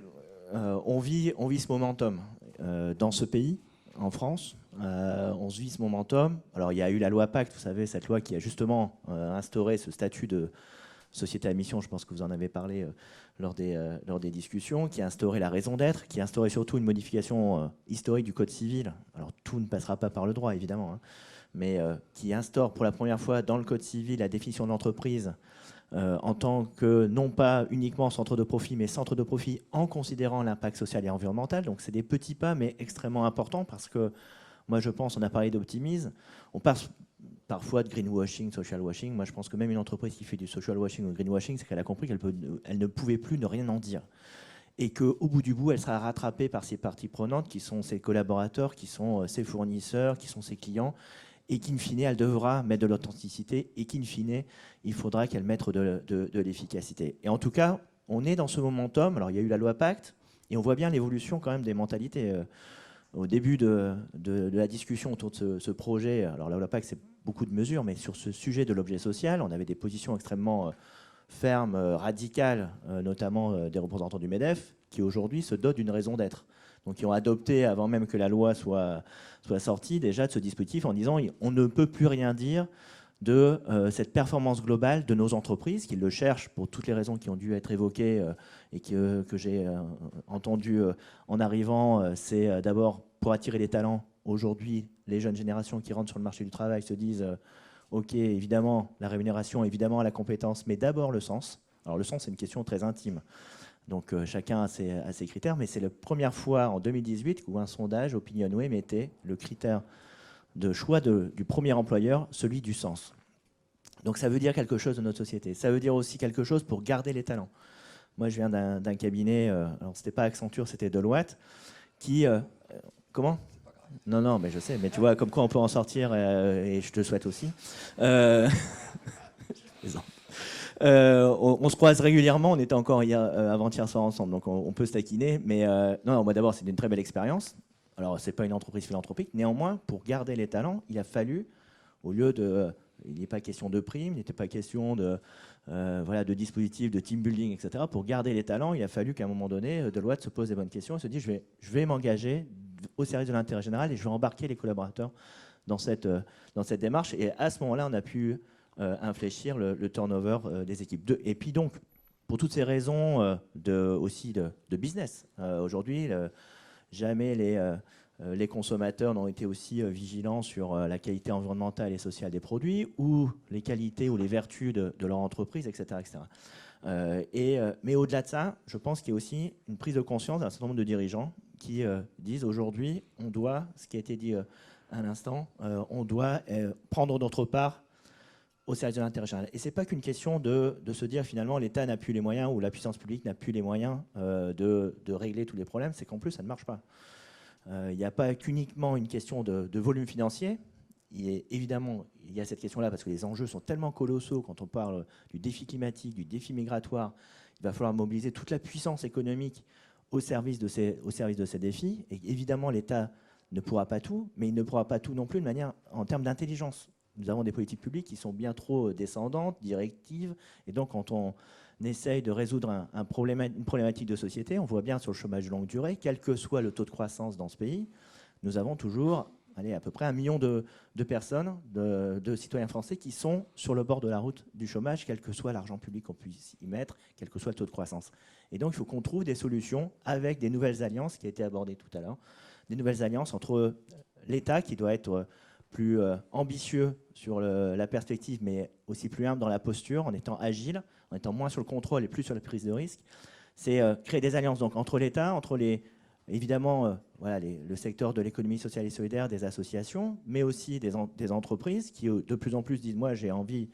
on vit ce momentum dans ce pays, en France. On se vit ce momentum. Alors, il y a eu la loi Pacte, vous savez, cette loi qui a justement instauré ce statut de société à mission. Je pense que vous en avez parlé lors des discussions, qui a instauré la raison d'être, qui a instauré surtout une modification historique du Code civil. Alors, tout ne passera pas par le droit, évidemment, hein, mais qui instaure pour la première fois dans le Code civil la définition de l'entreprise en tant que, non pas uniquement centre de profit, mais centre de profit en considérant l'impact social et environnemental. Donc c'est des petits pas, mais extrêmement importants, parce que moi je pense, on a parlé d'optimisme, on parle parfois de greenwashing, social washing. Moi je pense que même une entreprise qui fait du social washing ou greenwashing, c'est qu'elle a compris qu'elle ne pouvait plus ne rien en dire. Et qu'au bout du bout, elle sera rattrapée par ses parties prenantes, qui sont ses collaborateurs, qui sont ses fournisseurs, qui sont ses clients, et qu'in fine, elle devra mettre de l'authenticité, et qu'in fine, il faudra qu'elle mette de l'efficacité. Et en tout cas, on est dans ce momentum. Alors, il y a eu la loi Pacte, et on voit bien l'évolution quand même des mentalités. Au début de la discussion autour de ce projet, alors la loi Pacte, c'est beaucoup de mesures, mais sur ce sujet de l'objet social, on avait des positions extrêmement fermes, radicales, notamment des représentants du MEDEF, qui aujourd'hui se dotent d'une raison d'être. Donc, ils ont adopté, avant même que la loi soit sortie, déjà de ce dispositif en disant on ne peut plus rien dire de cette performance globale de nos entreprises, qui le cherchent pour toutes les raisons qui ont dû être évoquées et que j'ai entendues en arrivant. C'est d'abord pour attirer les talents. Aujourd'hui, les jeunes générations qui rentrent sur le marché du travail se disent OK, évidemment, la rémunération, évidemment, la compétence, mais d'abord le sens. Alors, le sens, c'est une question très intime. Donc chacun a ses critères, mais c'est la première fois en 2018 où un sondage Opinionway mettait le critère de choix du premier employeur, celui du sens. Donc ça veut dire quelque chose de notre société. Ça veut dire aussi quelque chose pour garder les talents. Moi je viens d'un cabinet, alors c'était pas Accenture, c'était Deloitte, qui... comment ? Non, mais je sais, mais tu vois, comme quoi on peut en sortir, et je te le souhaite aussi. On se croise régulièrement, on était encore avant-hier soir ensemble, donc on peut se taquiner. Mais non, moi d'abord, c'est une très belle expérience. Alors, ce n'est pas une entreprise philanthropique. Néanmoins, pour garder les talents, il a fallu, au lieu de... Il n'est pas question de primes, il n'était pas question de dispositifs, de team building, etc. Pour garder les talents, il a fallu qu'à un moment donné, Deloitte se pose des bonnes questions et se dit je vais m'engager au service de l'intérêt général et je vais embarquer les collaborateurs dans cette démarche. Et à ce moment-là, on a pu... infléchir le turnover des équipes. Et puis donc, pour toutes ces raisons aussi de business, aujourd'hui, jamais les consommateurs n'ont été aussi vigilants sur la qualité environnementale et sociale des produits ou les qualités ou les vertus de leur entreprise, etc. Mais au-delà de ça, je pense qu'il y a aussi une prise de conscience d'un certain nombre de dirigeants qui disent aujourd'hui, on doit, ce qui a été dit à l'instant, on doit prendre notre part au service de l'intérêt général. Et ce n'est pas qu'une question de se dire finalement l'État n'a plus les moyens ou la puissance publique n'a plus les moyens de régler tous les problèmes, c'est qu'en plus ça ne marche pas. Il n'y a pas qu'uniquement une question de volume financier. Évidemment, il y a cette question-là parce que les enjeux sont tellement colossaux quand on parle du défi climatique, du défi migratoire. Il va falloir mobiliser toute la puissance économique au service de ces défis. Et évidemment, l'État ne pourra pas tout, mais il ne pourra pas tout non plus de manière en termes d'intelligence. Nous avons des politiques publiques qui sont bien trop descendantes, directives, et donc quand on essaye de résoudre une problématique de société, on voit bien sur le chômage de longue durée, quel que soit le taux de croissance dans ce pays, nous avons toujours à peu près 1 million de personnes, de citoyens français qui sont sur le bord de la route du chômage, quel que soit l'argent public qu'on puisse y mettre, quel que soit le taux de croissance. Et donc, il faut qu'on trouve des solutions avec des nouvelles alliances qui a été abordées tout à l'heure, des nouvelles alliances entre l'État qui doit être plus ambitieux sur la perspective, mais aussi plus humble dans la posture, en étant agile, en étant moins sur le contrôle et plus sur la prise de risque. C'est créer des alliances donc, entre l'État, entre évidemment le secteur de l'économie sociale et solidaire, des associations, mais aussi des entreprises qui de plus en plus disent « moi j'ai envie,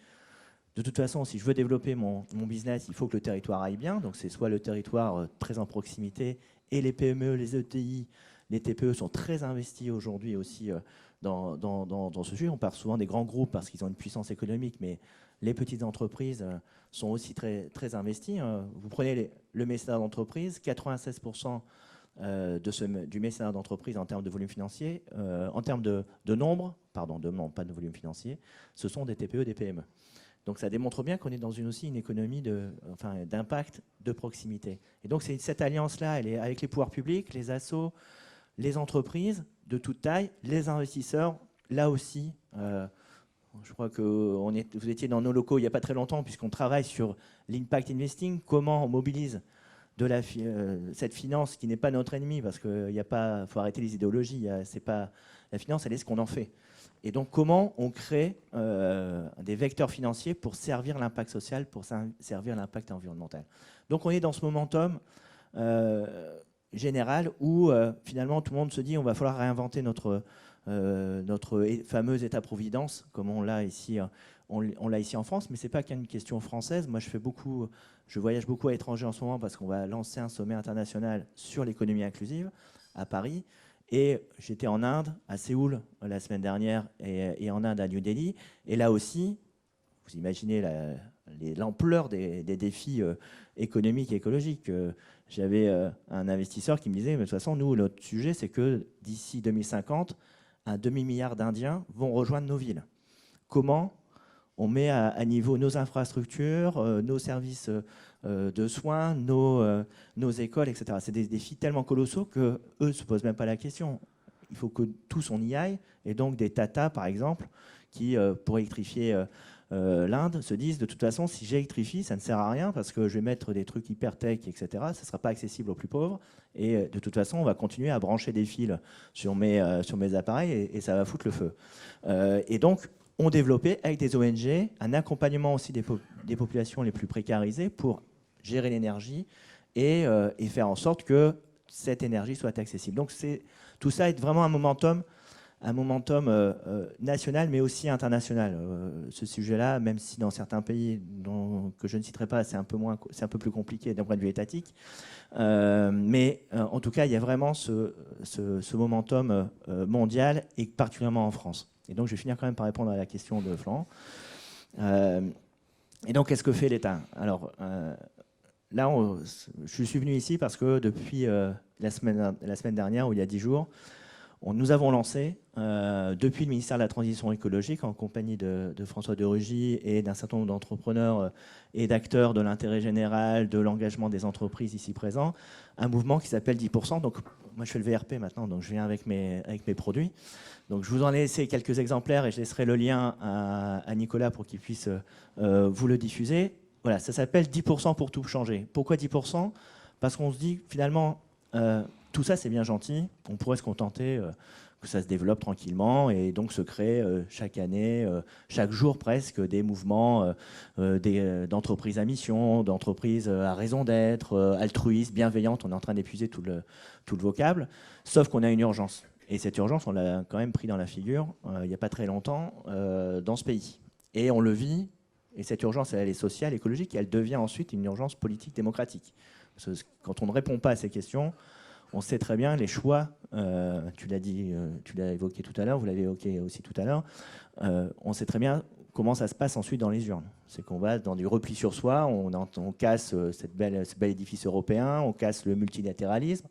de toute façon si je veux développer mon business, il faut que le territoire aille bien ». Donc c'est soit le territoire très en proximité et les PME, les ETI, les TPE sont très investis aujourd'hui aussi dans ce sujet. On parle souvent des grands groupes parce qu'ils ont une puissance économique, mais les petites entreprises sont aussi très, très investies. Vous prenez le mécénat d'entreprise, 96% du mécénat d'entreprise en termes de volume financier, en termes de nombre, pas de volume financier, ce sont des TPE, des PME. Donc ça démontre bien qu'on est dans aussi une économie d'impact, de proximité. Et donc cette alliance-là, elle est avec les pouvoirs publics, les assos, les entreprises de toute taille, les investisseurs, là aussi. Je crois que vous étiez dans nos locaux il n'y a pas très longtemps, puisqu'on travaille sur l'impact investing, comment on mobilise cette finance qui n'est pas notre ennemi, parce qu'il faut arrêter les idéologies, c'est pas la finance, elle est ce qu'on en fait. Et donc comment on crée des vecteurs financiers pour servir l'impact social, pour servir l'impact environnemental. Donc on est dans ce momentum général où finalement tout le monde se dit on va falloir réinventer notre fameux État-providence, comme on l'a ici en France, mais ce n'est pas qu'une question française. Moi, je voyage beaucoup à l'étranger en ce moment parce qu'on va lancer un sommet international sur l'économie inclusive à Paris. Et j'étais en Inde, à Séoul, la semaine dernière, et en Inde, à New Delhi. Et là aussi, vous imaginez l'ampleur des défis économiques et écologiques. J'avais un investisseur qui me disait, mais de toute façon, nous, notre sujet, c'est que d'ici 2050, un demi-milliard d'Indiens vont rejoindre nos villes. Comment on met à niveau nos infrastructures, nos services de soins, nos écoles, etc. C'est des défis tellement colossaux qu'eux ne se posent même pas la question. Il faut que tous on y aille. Et donc des Tata, par exemple, qui, pour électrifier l'Inde, se disent de toute façon, si j'électrifie, ça ne sert à rien parce que je vais mettre des trucs hyper-tech, etc. Ça ne sera pas accessible aux plus pauvres. Et de toute façon, on va continuer à brancher des fils sur mes appareils et ça va foutre le feu. Et donc, on développait avec des ONG un accompagnement aussi des populations les plus précarisées pour gérer l'énergie et faire en sorte que cette énergie soit accessible. Donc tout ça est vraiment un momentum national, mais aussi international. Ce sujet-là, même si dans certains pays que je ne citerai pas, c'est un peu plus compliqué d'un point de vue étatique. Mais en tout cas, il y a vraiment ce momentum mondial, et particulièrement en France. Et donc, je vais finir quand même par répondre à la question de Florent. Et donc, qu'est-ce que fait l'État? Alors, là, je suis venu ici parce que depuis la semaine dernière, ou il y a 10 jours, nous avons lancé, depuis le ministère de la Transition écologique, en compagnie de François de Rugy et d'un certain nombre d'entrepreneurs et d'acteurs de l'intérêt général, de l'engagement des entreprises ici présents, un mouvement qui s'appelle 10%. Donc, moi, je fais le VRP maintenant, donc je viens avec mes produits. Donc, je vous en ai laissé quelques exemplaires et je laisserai le lien à Nicolas pour qu'il puisse vous le diffuser. Voilà, ça s'appelle 10% pour tout changer. Pourquoi 10%? Parce qu'on se dit, finalement, tout ça, c'est bien gentil. On pourrait se contenter que ça se développe tranquillement et donc se crée chaque année, chaque jour presque, des mouvements d'entreprises à mission, d'entreprises à raison d'être, altruistes, bienveillantes. On est en train d'épuiser tout le vocable, sauf qu'on a une urgence. Et cette urgence, on l'a quand même pris dans la figure il n'y a pas très longtemps dans ce pays. Et on le vit, et cette urgence, elle est sociale, écologique, et elle devient ensuite une urgence politique, démocratique. Parce que quand on ne répond pas à ces questions, on sait très bien les choix, tu l'as dit, tu l'as évoqué tout à l'heure, vous l'avez évoqué aussi tout à l'heure, on sait très bien comment ça se passe ensuite dans les urnes. C'est qu'on va dans du repli sur soi, on casse ce bel édifice européen, on casse le multilatéralisme,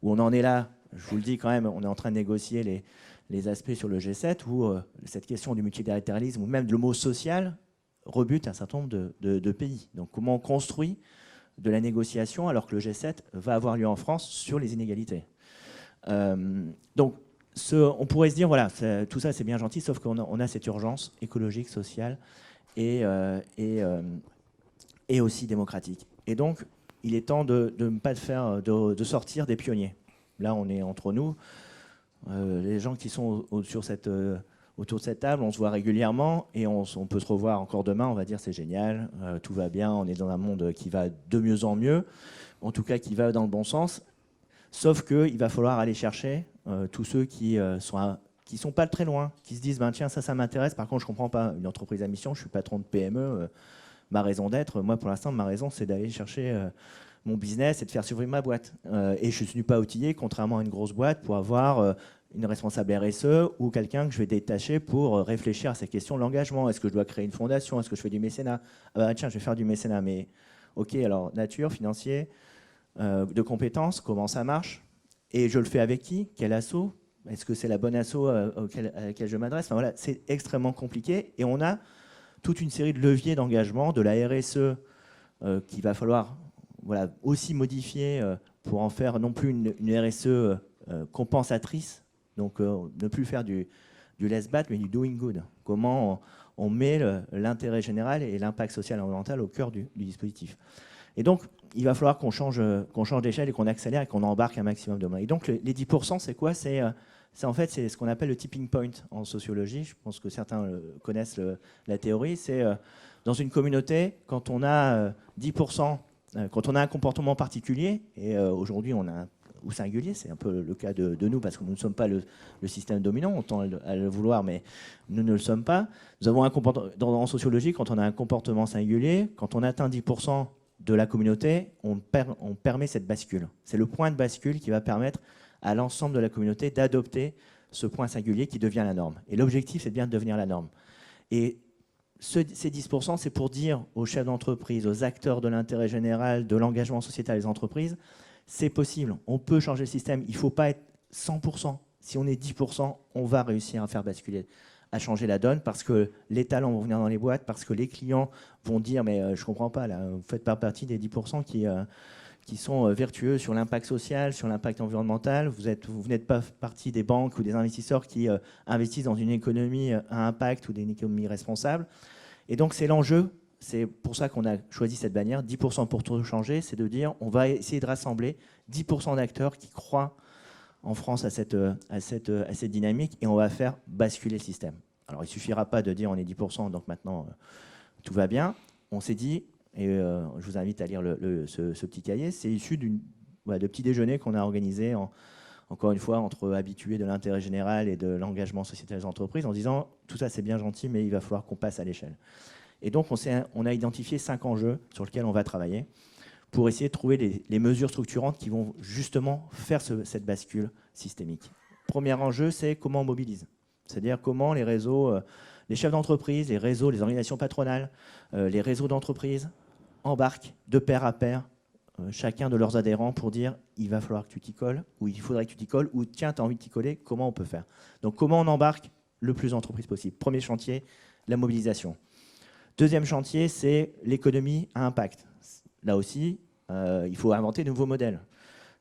où on en est là, je vous le dis quand même, on est en train de négocier les aspects sur le G7, où cette question du multilatéralisme, ou même le mot social, rebute un certain nombre de pays. Donc comment on construit de la négociation alors que le G7 va avoir lieu en France sur les inégalités. Donc on pourrait se dire, voilà, tout ça c'est bien gentil, sauf qu'on a cette urgence écologique, sociale et aussi démocratique. Et donc, il est temps de ne pas de sortir des pionniers. Là, on est entre nous. Les gens qui sont autour de cette table, on se voit régulièrement et on peut se revoir encore demain. On va dire c'est génial, tout va bien, on est dans un monde qui va de mieux en mieux, en tout cas qui va dans le bon sens. Sauf qu'il va falloir aller chercher tous ceux qui sont pas très loin, qui se disent ben, tiens, ça m'intéresse. Par contre, je comprends pas une entreprise à mission, je suis patron de PME. Ma raison d'être, moi pour l'instant, ma raison c'est d'aller chercher mon business et de faire survivre ma boîte. Et je ne suis pas outillé, contrairement à une grosse boîte, pour avoir une responsable RSE ou quelqu'un que je vais détacher pour réfléchir à ces questions de l'engagement. Est-ce que je dois créer une fondation? Est-ce que je fais du mécénat? Ah bah tiens, je vais faire du mécénat, mais ok, alors nature, financier, de compétences, comment ça marche? Et je le fais avec qui? Quel asso? Est-ce que c'est la bonne asso à laquelle je m'adresse? Enfin, voilà, c'est extrêmement compliqué et on a toute une série de leviers d'engagement, de la RSE qu'il va falloir aussi modifier pour en faire non plus une RSE compensatrice, donc ne plus faire du let's bat, mais du doing good. Comment on met l'intérêt général et l'impact social et environnemental au cœur du dispositif. Et donc, il va falloir qu'on change d'échelle et qu'on accélère et qu'on embarque un maximum de monde. Et donc, les 10%, c'est quoi? C'est ce qu'on appelle le tipping point en sociologie. Je pense que certains connaissent la théorie. C'est dans une communauté, quand on a 10%, quand on a un comportement particulier, et aujourd'hui on a ou singulier, c'est un peu le cas de nous, parce que nous ne sommes pas le système dominant, on tend à le vouloir, mais nous ne le sommes pas. Nous avons un comportement, en sociologie, quand on a un comportement singulier, quand on atteint 10% de la communauté, on permet cette bascule. C'est le point de bascule qui va permettre à l'ensemble de la communauté d'adopter ce point singulier qui devient la norme. Et l'objectif, c'est bien de devenir la norme. Et ces 10%, c'est pour dire aux chefs d'entreprise, aux acteurs de l'intérêt général, de l'engagement sociétal des entreprises, c'est possible, on peut changer le système, il ne faut pas être 100%. Si on est 10%, on va réussir à faire basculer, à changer la donne, parce que les talents vont venir dans les boîtes, parce que les clients vont dire, mais je ne comprends pas, là, vous faites pas partie des 10% qui sont vertueux sur l'impact social, sur l'impact environnemental. Vous n'êtes pas partie des banques ou des investisseurs qui investissent dans une économie à impact ou d'une économie responsable. Et donc, c'est l'enjeu. C'est pour ça qu'on a choisi cette bannière, 10% pour tout changer. C'est de dire, on va essayer de rassembler 10% d'acteurs qui croient en France à cette dynamique et on va faire basculer le système. Alors, il ne suffira pas de dire on est 10%, donc maintenant, tout va bien. On s'est dit, et je vous invite à lire ce petit cahier, c'est issu de petits déjeuners qu'on a organisés, encore une fois, entre habitués de l'intérêt général et de l'engagement sociétal des entreprises, en disant, tout ça c'est bien gentil, mais il va falloir qu'on passe à l'échelle. Et donc, on a identifié 5 enjeux sur lesquels on va travailler pour essayer de trouver les mesures structurantes qui vont justement faire cette bascule systémique. Premier enjeu, c'est comment on mobilise. C'est-à-dire comment les réseaux, les chefs d'entreprise, les réseaux, les organisations patronales, les réseaux d'entreprises embarquent de pair à pair chacun de leurs adhérents pour dire il va falloir que tu t'y colles, ou il faudrait que tu t'y colles, ou tiens, tu as envie de t'y coller, comment on peut faire? Donc comment on embarque le plus d'entreprises possible? Premier chantier, la mobilisation. Deuxième chantier, c'est l'économie à impact. Là aussi, il faut inventer de nouveaux modèles.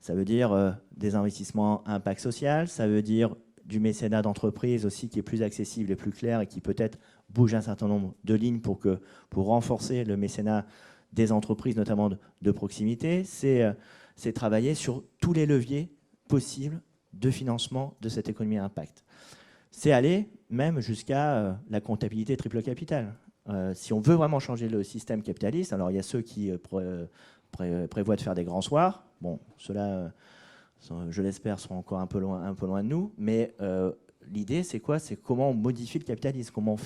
Ça veut dire des investissements à impact social, ça veut dire du mécénat d'entreprise aussi qui est plus accessible et plus clair et qui peut-être bouge un certain nombre de lignes pour renforcer le mécénat des entreprises, notamment de proximité. C'est travailler sur tous les leviers possibles de financement de cette économie à impact. C'est aller même jusqu'à la comptabilité triple capital. Si on veut vraiment changer le système capitaliste, alors il y a ceux qui prévoient de faire des grands soirs. Bon, ceux-là, je l'espère, seront encore un peu loin de nous. Mais l'idée, c'est quoi? C'est comment on modifie le capitalisme, comment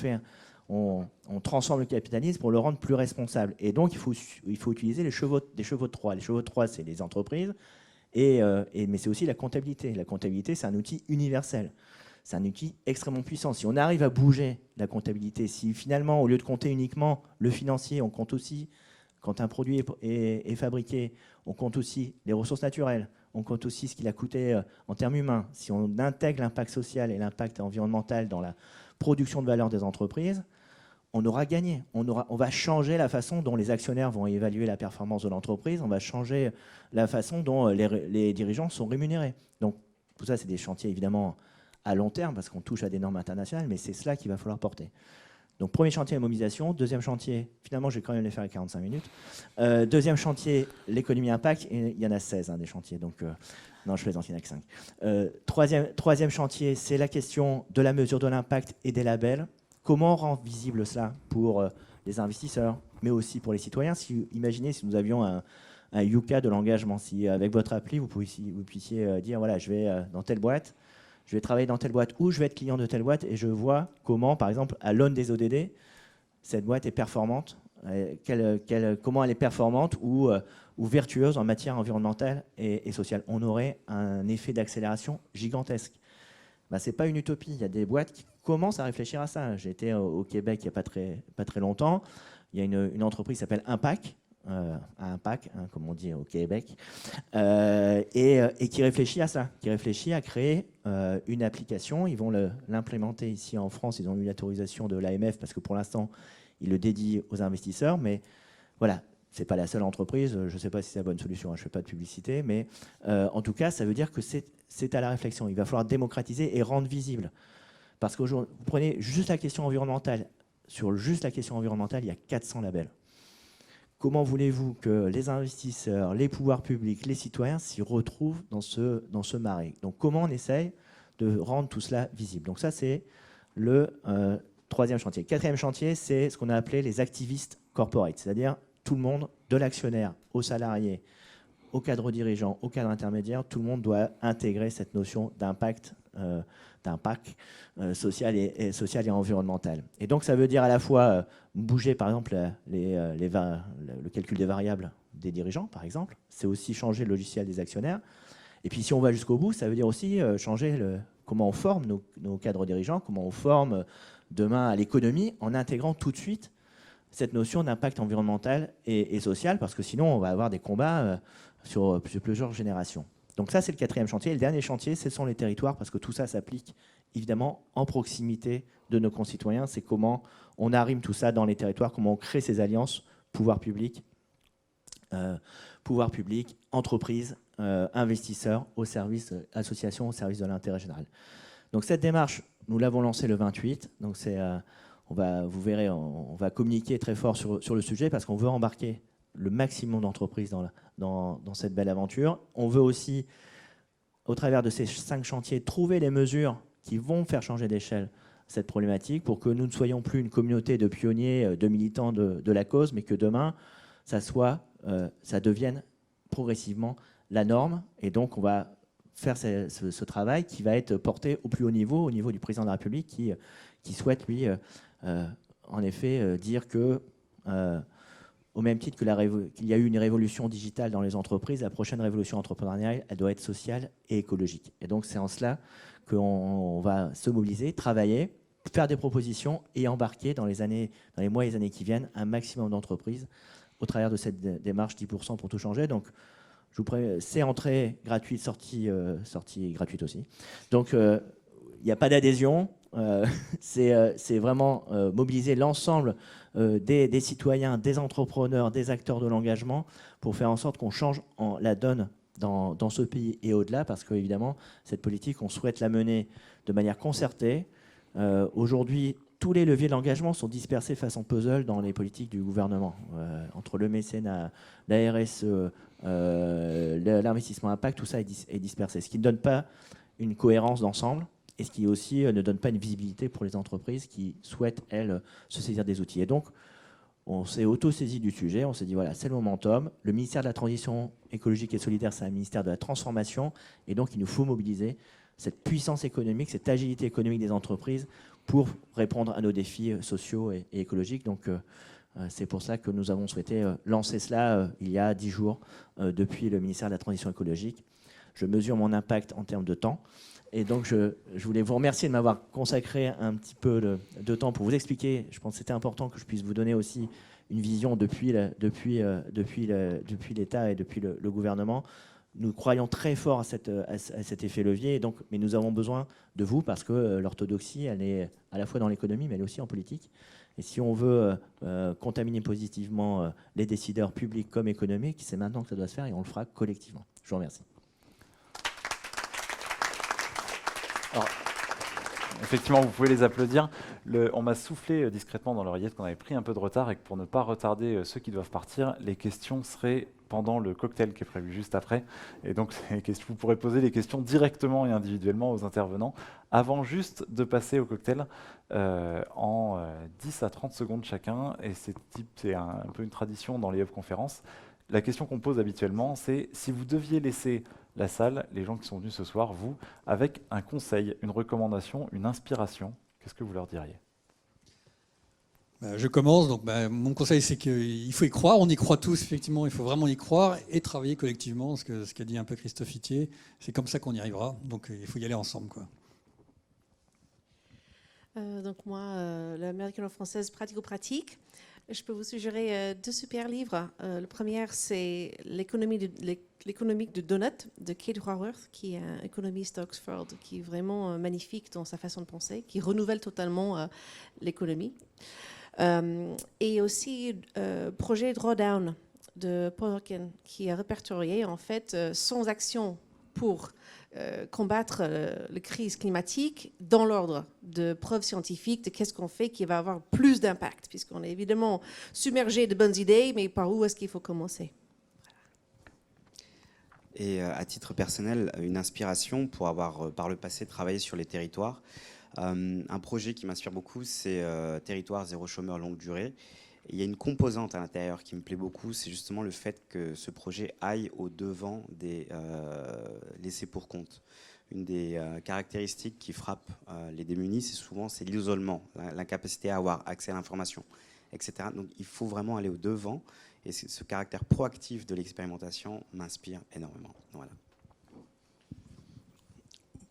on transforme le capitalisme pour le rendre plus responsable. Et donc, il faut utiliser des chevaux de Troie. Les chevaux de Troie, c'est les entreprises, mais c'est aussi la comptabilité. La comptabilité, c'est un outil universel. C'est un outil extrêmement puissant. Si on arrive à bouger la comptabilité, si finalement, au lieu de compter uniquement le financier, on compte aussi, quand un produit est fabriqué, on compte aussi les ressources naturelles, on compte aussi ce qu'il a coûté en termes humains. Si on intègre l'impact social et l'impact environnemental dans la production de valeur des entreprises, on aura gagné. On va changer la façon dont les actionnaires vont évaluer la performance de l'entreprise, on va changer la façon dont les dirigeants sont rémunérés. Donc, tout ça, c'est des chantiers évidemment à long terme, parce qu'on touche à des normes internationales, mais c'est cela qu'il va falloir porter. Donc premier chantier, la mobilisation. Deuxième chantier, finalement je vais quand même les faire à 45 minutes. Deuxième chantier, l'économie impact. Et il y en a 16 des chantiers, donc non je plaisante, il n'y en a que 5. Troisième chantier, c'est la question de la mesure de l'impact et des labels. Comment rendre visible cela pour les investisseurs, mais aussi pour les citoyens. Imaginez si nous avions un Yuka de l'engagement, si avec votre appli vous puissiez dire voilà, je vais dans telle boîte, je vais travailler dans telle boîte ou je vais être client de telle boîte et je vois comment, par exemple, à l'aune des ODD, cette boîte est performante, comment elle est performante ou vertueuse en matière environnementale et sociale. On aurait un effet d'accélération gigantesque. Ce n'est pas une utopie. Il y a des boîtes qui commencent à réfléchir à ça. J'ai été au Québec il n'y a pas très longtemps. Il y a une entreprise qui s'appelle Impact, comme on dit au Québec, et qui réfléchit à ça, qui réfléchit à créer une application. Ils vont l'implémenter ici en France. Ils ont eu l'autorisation de l'AMF parce que pour l'instant, ils le dédient aux investisseurs. Mais voilà, ce n'est pas la seule entreprise. Je ne sais pas si c'est la bonne solution. Je ne fais pas de publicité. Mais en tout cas, ça veut dire que c'est à la réflexion. Il va falloir démocratiser et rendre visible. Parce qu'aujourd'hui, vous prenez juste la question environnementale. Sur juste la question environnementale, il y a 400 labels. Comment voulez-vous que les investisseurs, les pouvoirs publics, les citoyens s'y retrouvent dans ce marais? Donc comment on essaye de rendre tout cela visible? Donc ça, c'est le troisième chantier. Quatrième chantier, c'est ce qu'on a appelé les activistes corporate, c'est-à-dire tout le monde, de l'actionnaire aux salariés, au cadre dirigeant, au cadre intermédiaire, tout le monde doit intégrer cette notion d'impact social et environnemental. Et donc ça veut dire à la fois bouger par exemple le calcul des variables des dirigeants, par exemple. C'est aussi changer le logiciel des actionnaires. Et puis si on va jusqu'au bout, ça veut dire aussi changer comment on forme nos cadres dirigeants, comment on forme demain à l'économie en intégrant tout de suite cette notion d'impact environnemental et social, parce que sinon on va avoir des combats sur plusieurs générations. Donc ça, c'est le quatrième chantier. Et le dernier chantier, ce sont les territoires, parce que tout ça s'applique évidemment en proximité de nos concitoyens. C'est comment on arrime tout ça dans les territoires, comment on crée ces alliances, pouvoir public, entreprises, investisseurs, au service, associations, au service de l'intérêt général. Donc cette démarche, nous l'avons lancée le 28. Donc vous verrez, on va communiquer très fort sur le sujet parce qu'on veut embarquer le maximum d'entreprises dans cette belle aventure. On veut aussi, au travers de ces 5 chantiers, trouver les mesures qui vont faire changer d'échelle cette problématique pour que nous ne soyons plus une communauté de pionniers, de militants de la cause, mais que demain, ça devienne progressivement la norme. Et donc, on va faire ce travail qui va être porté au plus haut niveau, au niveau du président de la République qui souhaite, lui, en effet, dire que... au même titre qu'il y a eu une révolution digitale dans les entreprises, la prochaine révolution entrepreneuriale, elle doit être sociale et écologique. Et donc, c'est en cela qu'on va se mobiliser, travailler, faire des propositions et embarquer dans les mois et les années qui viennent un maximum d'entreprises au travers de cette démarche 10% pour tout changer. Donc, c'est entrée gratuite, sortie gratuite aussi. Donc, il n'y a pas d'adhésion. C'est vraiment mobiliser l'ensemble des citoyens, des entrepreneurs, des acteurs de l'engagement pour faire en sorte qu'on change la donne dans ce pays et au-delà, parce qu'évidemment, cette politique, on souhaite la mener de manière concertée. Aujourd'hui, tous les leviers de l'engagement sont dispersés façon puzzle dans les politiques du gouvernement, entre le mécénat, la RSE, l'investissement impact, tout ça est dispersé, ce qui ne donne pas une cohérence d'ensemble. Et ce qui aussi ne donne pas une visibilité pour les entreprises qui souhaitent, elles, se saisir des outils. Et donc, on s'est auto-saisi du sujet, on s'est dit, voilà, c'est le momentum. Le ministère de la Transition écologique et solidaire, c'est un ministère de la transformation. Et donc, il nous faut mobiliser cette puissance économique, cette agilité économique des entreprises pour répondre à nos défis sociaux et écologiques. Donc, c'est pour ça que nous avons souhaité lancer cela il y a 10 jours depuis le ministère de la Transition écologique. Je mesure mon impact en termes de temps. Et donc, je voulais vous remercier de m'avoir consacré un petit peu de temps pour vous expliquer. Je pense que c'était important que je puisse vous donner aussi une vision depuis l'État et depuis le gouvernement. Nous croyons très fort à cet effet levier, et donc, mais nous avons besoin de vous parce que l'orthodoxie, elle est à la fois dans l'économie, mais elle est aussi en politique. Et si on veut contaminer positivement les décideurs publics comme économiques, c'est maintenant que ça doit se faire et on le fera collectivement. Je vous remercie. Alors, Effectivement, vous pouvez les applaudir. On m'a soufflé discrètement dans l'oreillette qu'on avait pris un peu de retard et que pour ne pas retarder ceux qui doivent partir, les questions seraient pendant le cocktail qui est prévu juste après. Et donc, vous pourrez poser les questions directement et individuellement aux intervenants avant juste de passer au cocktail en 10 à 30 secondes chacun. Et c'est un peu une tradition dans les hub conférences. La question qu'on pose habituellement, c'est si vous deviez laisser la salle, les gens qui sont venus ce soir, vous, avec un conseil, une recommandation, une inspiration, qu'est-ce que vous leur diriez ? Je commence. Donc, mon conseil, c'est qu'il faut y croire. On y croit tous, effectivement. Il faut vraiment y croire et travailler collectivement. Ce qu'a dit un peu Christophe Itier, c'est comme ça qu'on y arrivera. Donc, il faut y aller ensemble, quoi. Donc moi, l'américano-française pratico-pratique. Je peux vous suggérer 2 super livres. Le premier, c'est l'économique de Donut de Kate Raworth, qui est un économiste à Oxford, qui est vraiment magnifique dans sa façon de penser, qui renouvelle totalement l'économie. Et aussi Projet Drawdown de Paul Hawken, qui a répertorié en fait 100 actions pour combattre la crise climatique dans l'ordre de preuves scientifiques de qu'est-ce qu'on fait qui va avoir plus d'impact, puisqu'on est évidemment submergé de bonnes idées, mais par où est-ce qu'il faut commencer ? Et à titre personnel, une inspiration pour avoir par le passé travaillé sur les territoires. Un projet qui m'inspire beaucoup, c'est Territoire zéro chômeur longue durée. Il y a une composante à l'intérieur qui me plaît beaucoup, c'est justement le fait que ce projet aille au-devant des laissés pour compte. Une des caractéristiques qui frappe les démunis, c'est l'isolement, l'incapacité à avoir accès à l'information, etc. Donc il faut vraiment aller au-devant, et ce caractère proactif de l'expérimentation m'inspire énormément. Voilà.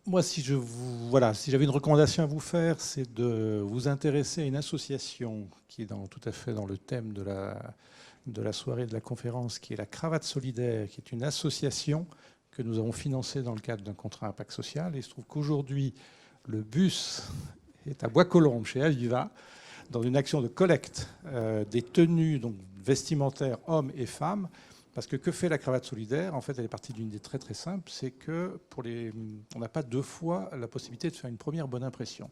Moi, si j'avais une recommandation à vous faire, c'est de vous intéresser à une association qui est tout à fait dans le thème de la soirée de la conférence, qui est la Cravate Solidaire, qui est une association que nous avons financée dans le cadre d'un contrat impact social. Et il se trouve qu'aujourd'hui, le bus est à Bois-Colombes, chez Aviva, dans une action de collecte des tenues donc, vestimentaires hommes et femmes. Parce que fait la Cravate Solidaire ? En fait, elle est partie d'une idée très très simple, c'est que on n'a pas 2 fois la possibilité de faire une première bonne impression.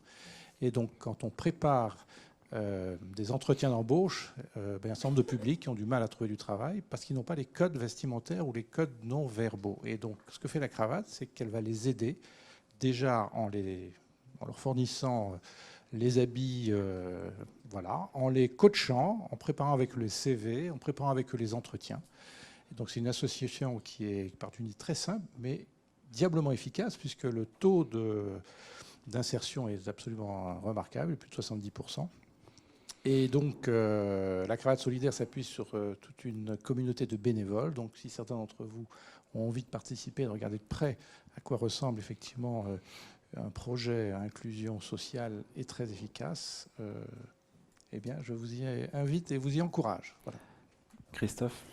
Et donc, quand on prépare des entretiens d'embauche, un certain nombre de publics qui ont du mal à trouver du travail parce qu'ils n'ont pas les codes vestimentaires ou les codes non verbaux. Et donc, ce que fait la Cravate, c'est qu'elle va les aider déjà en leur fournissant les habits, en les coachant, en préparant avec eux les CV, en préparant avec eux les entretiens. Et donc c'est une association qui part d'une idée très simple, mais diablement efficace, puisque le taux d'insertion est absolument remarquable, plus de 70%. Et donc la Cravate Solidaire s'appuie sur toute une communauté de bénévoles. Donc si certains d'entre vous ont envie de participer, de regarder de près à quoi ressemble effectivement un projet à inclusion sociale et très efficace, eh bien, je vous y invite et vous y encourage. Voilà. Christophe,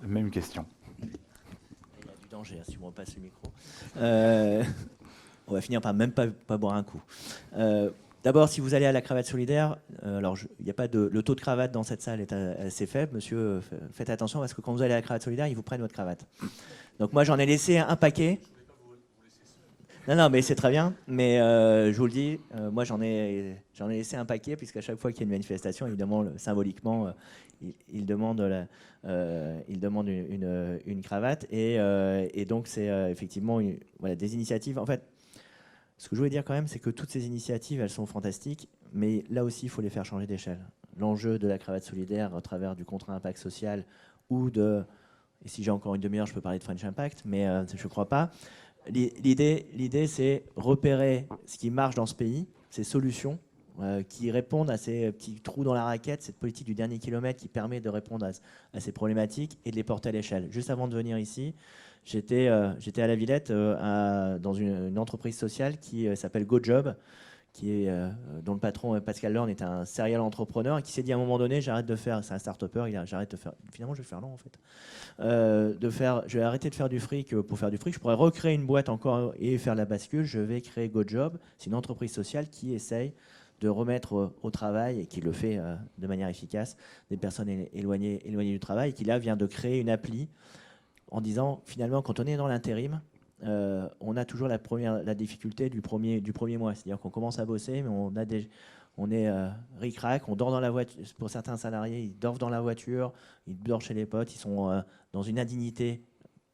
même question. Il y a du danger si on repasse le micro. On va finir par même pas boire un coup. D'abord, si vous allez à la Cravate Solidaire, il y a pas le taux de cravate dans cette salle est assez faible. Monsieur, faites attention parce que quand vous allez à la Cravate Solidaire, ils vous prennent votre cravate. Donc moi, j'en ai laissé un paquet. Non, mais c'est très bien. Mais je vous le dis, moi, j'en ai laissé un paquet, puisqu'à chaque fois qu'il y a une manifestation, évidemment, symboliquement, il demande une cravate. Et donc, c'est effectivement des initiatives. En fait, ce que je voulais dire quand même, c'est que toutes ces initiatives, elles sont fantastiques, mais là aussi, il faut les faire changer d'échelle. L'enjeu de la Cravate Solidaire, à travers du contrat impact social, et si j'ai encore une demi-heure, je peux parler de French Impact, mais je ne crois pas. L'idée, c'est repérer ce qui marche dans ce pays, ces solutions qui répondent à ces petits trous dans la raquette, cette politique du dernier kilomètre qui permet de répondre à ces problématiques et de les porter à l'échelle. Juste avant de venir ici, j'étais à la Villette dans une entreprise sociale qui s'appelle GoJob, dont le patron Pascal Lorne est un serial entrepreneur et qui s'est dit à un moment donné, j'arrête de faire, c'est un start-upper, j'arrête de faire, finalement je vais faire long en fait, je vais arrêter de faire du fric pour faire du fric, je pourrais recréer une boîte encore et faire la bascule, je vais créer GoJob, c'est une entreprise sociale qui essaye de remettre au travail et qui le fait de manière efficace des personnes éloignées du travail et qui là vient de créer une appli en disant finalement quand on est dans l'intérim, on a toujours la difficulté du premier mois. C'est-à-dire qu'on commence à bosser, mais on est ric-rac, on dort dans la voiture. Pour certains salariés, ils dorment dans la voiture, ils dorment chez les potes, ils sont dans une indignité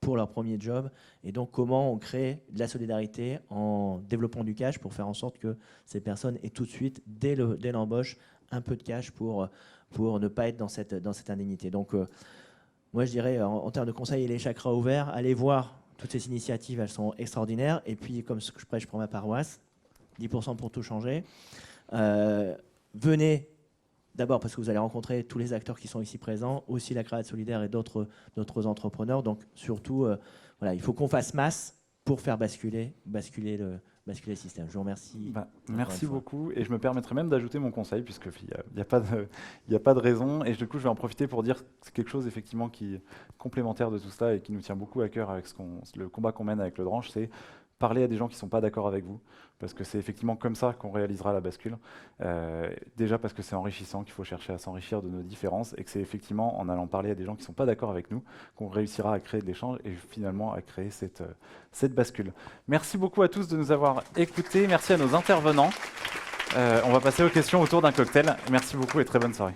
pour leur premier job. Et donc, comment on crée de la solidarité en développant du cash pour faire en sorte que ces personnes aient tout de suite, dès l'embauche, un peu de cash pour ne pas être dans cette indignité. Donc, moi, je dirais, en termes de conseils et les chakras ouverts, allez voir toutes ces initiatives, elles sont extraordinaires. Et puis, comme ce que je prêche pour ma paroisse, 10% pour tout changer. Venez d'abord parce que vous allez rencontrer tous les acteurs qui sont ici présents, aussi la Créate Solidaire et d'autres entrepreneurs. Donc surtout, voilà, il faut qu'on fasse masse pour faire basculer le système. Je vous remercie. Merci beaucoup. Et je me permettrai même d'ajouter mon conseil, puisqu'il n'y a pas de raison. Et du coup, je vais en profiter pour dire que c'est quelque chose effectivement qui est complémentaire de tout ça et qui nous tient beaucoup à cœur avec le combat qu'on mène avec le Dranche, c'est parler à des gens qui ne sont pas d'accord avec vous, parce que c'est effectivement comme ça qu'on réalisera la bascule. Déjà parce que c'est enrichissant, qu'il faut chercher à s'enrichir de nos différences, et que c'est effectivement en allant parler à des gens qui ne sont pas d'accord avec nous qu'on réussira à créer de l'échange et finalement à créer cette bascule. Merci beaucoup à tous de nous avoir écoutés. Merci à nos intervenants. On va passer aux questions autour d'un cocktail. Merci beaucoup et très bonne soirée.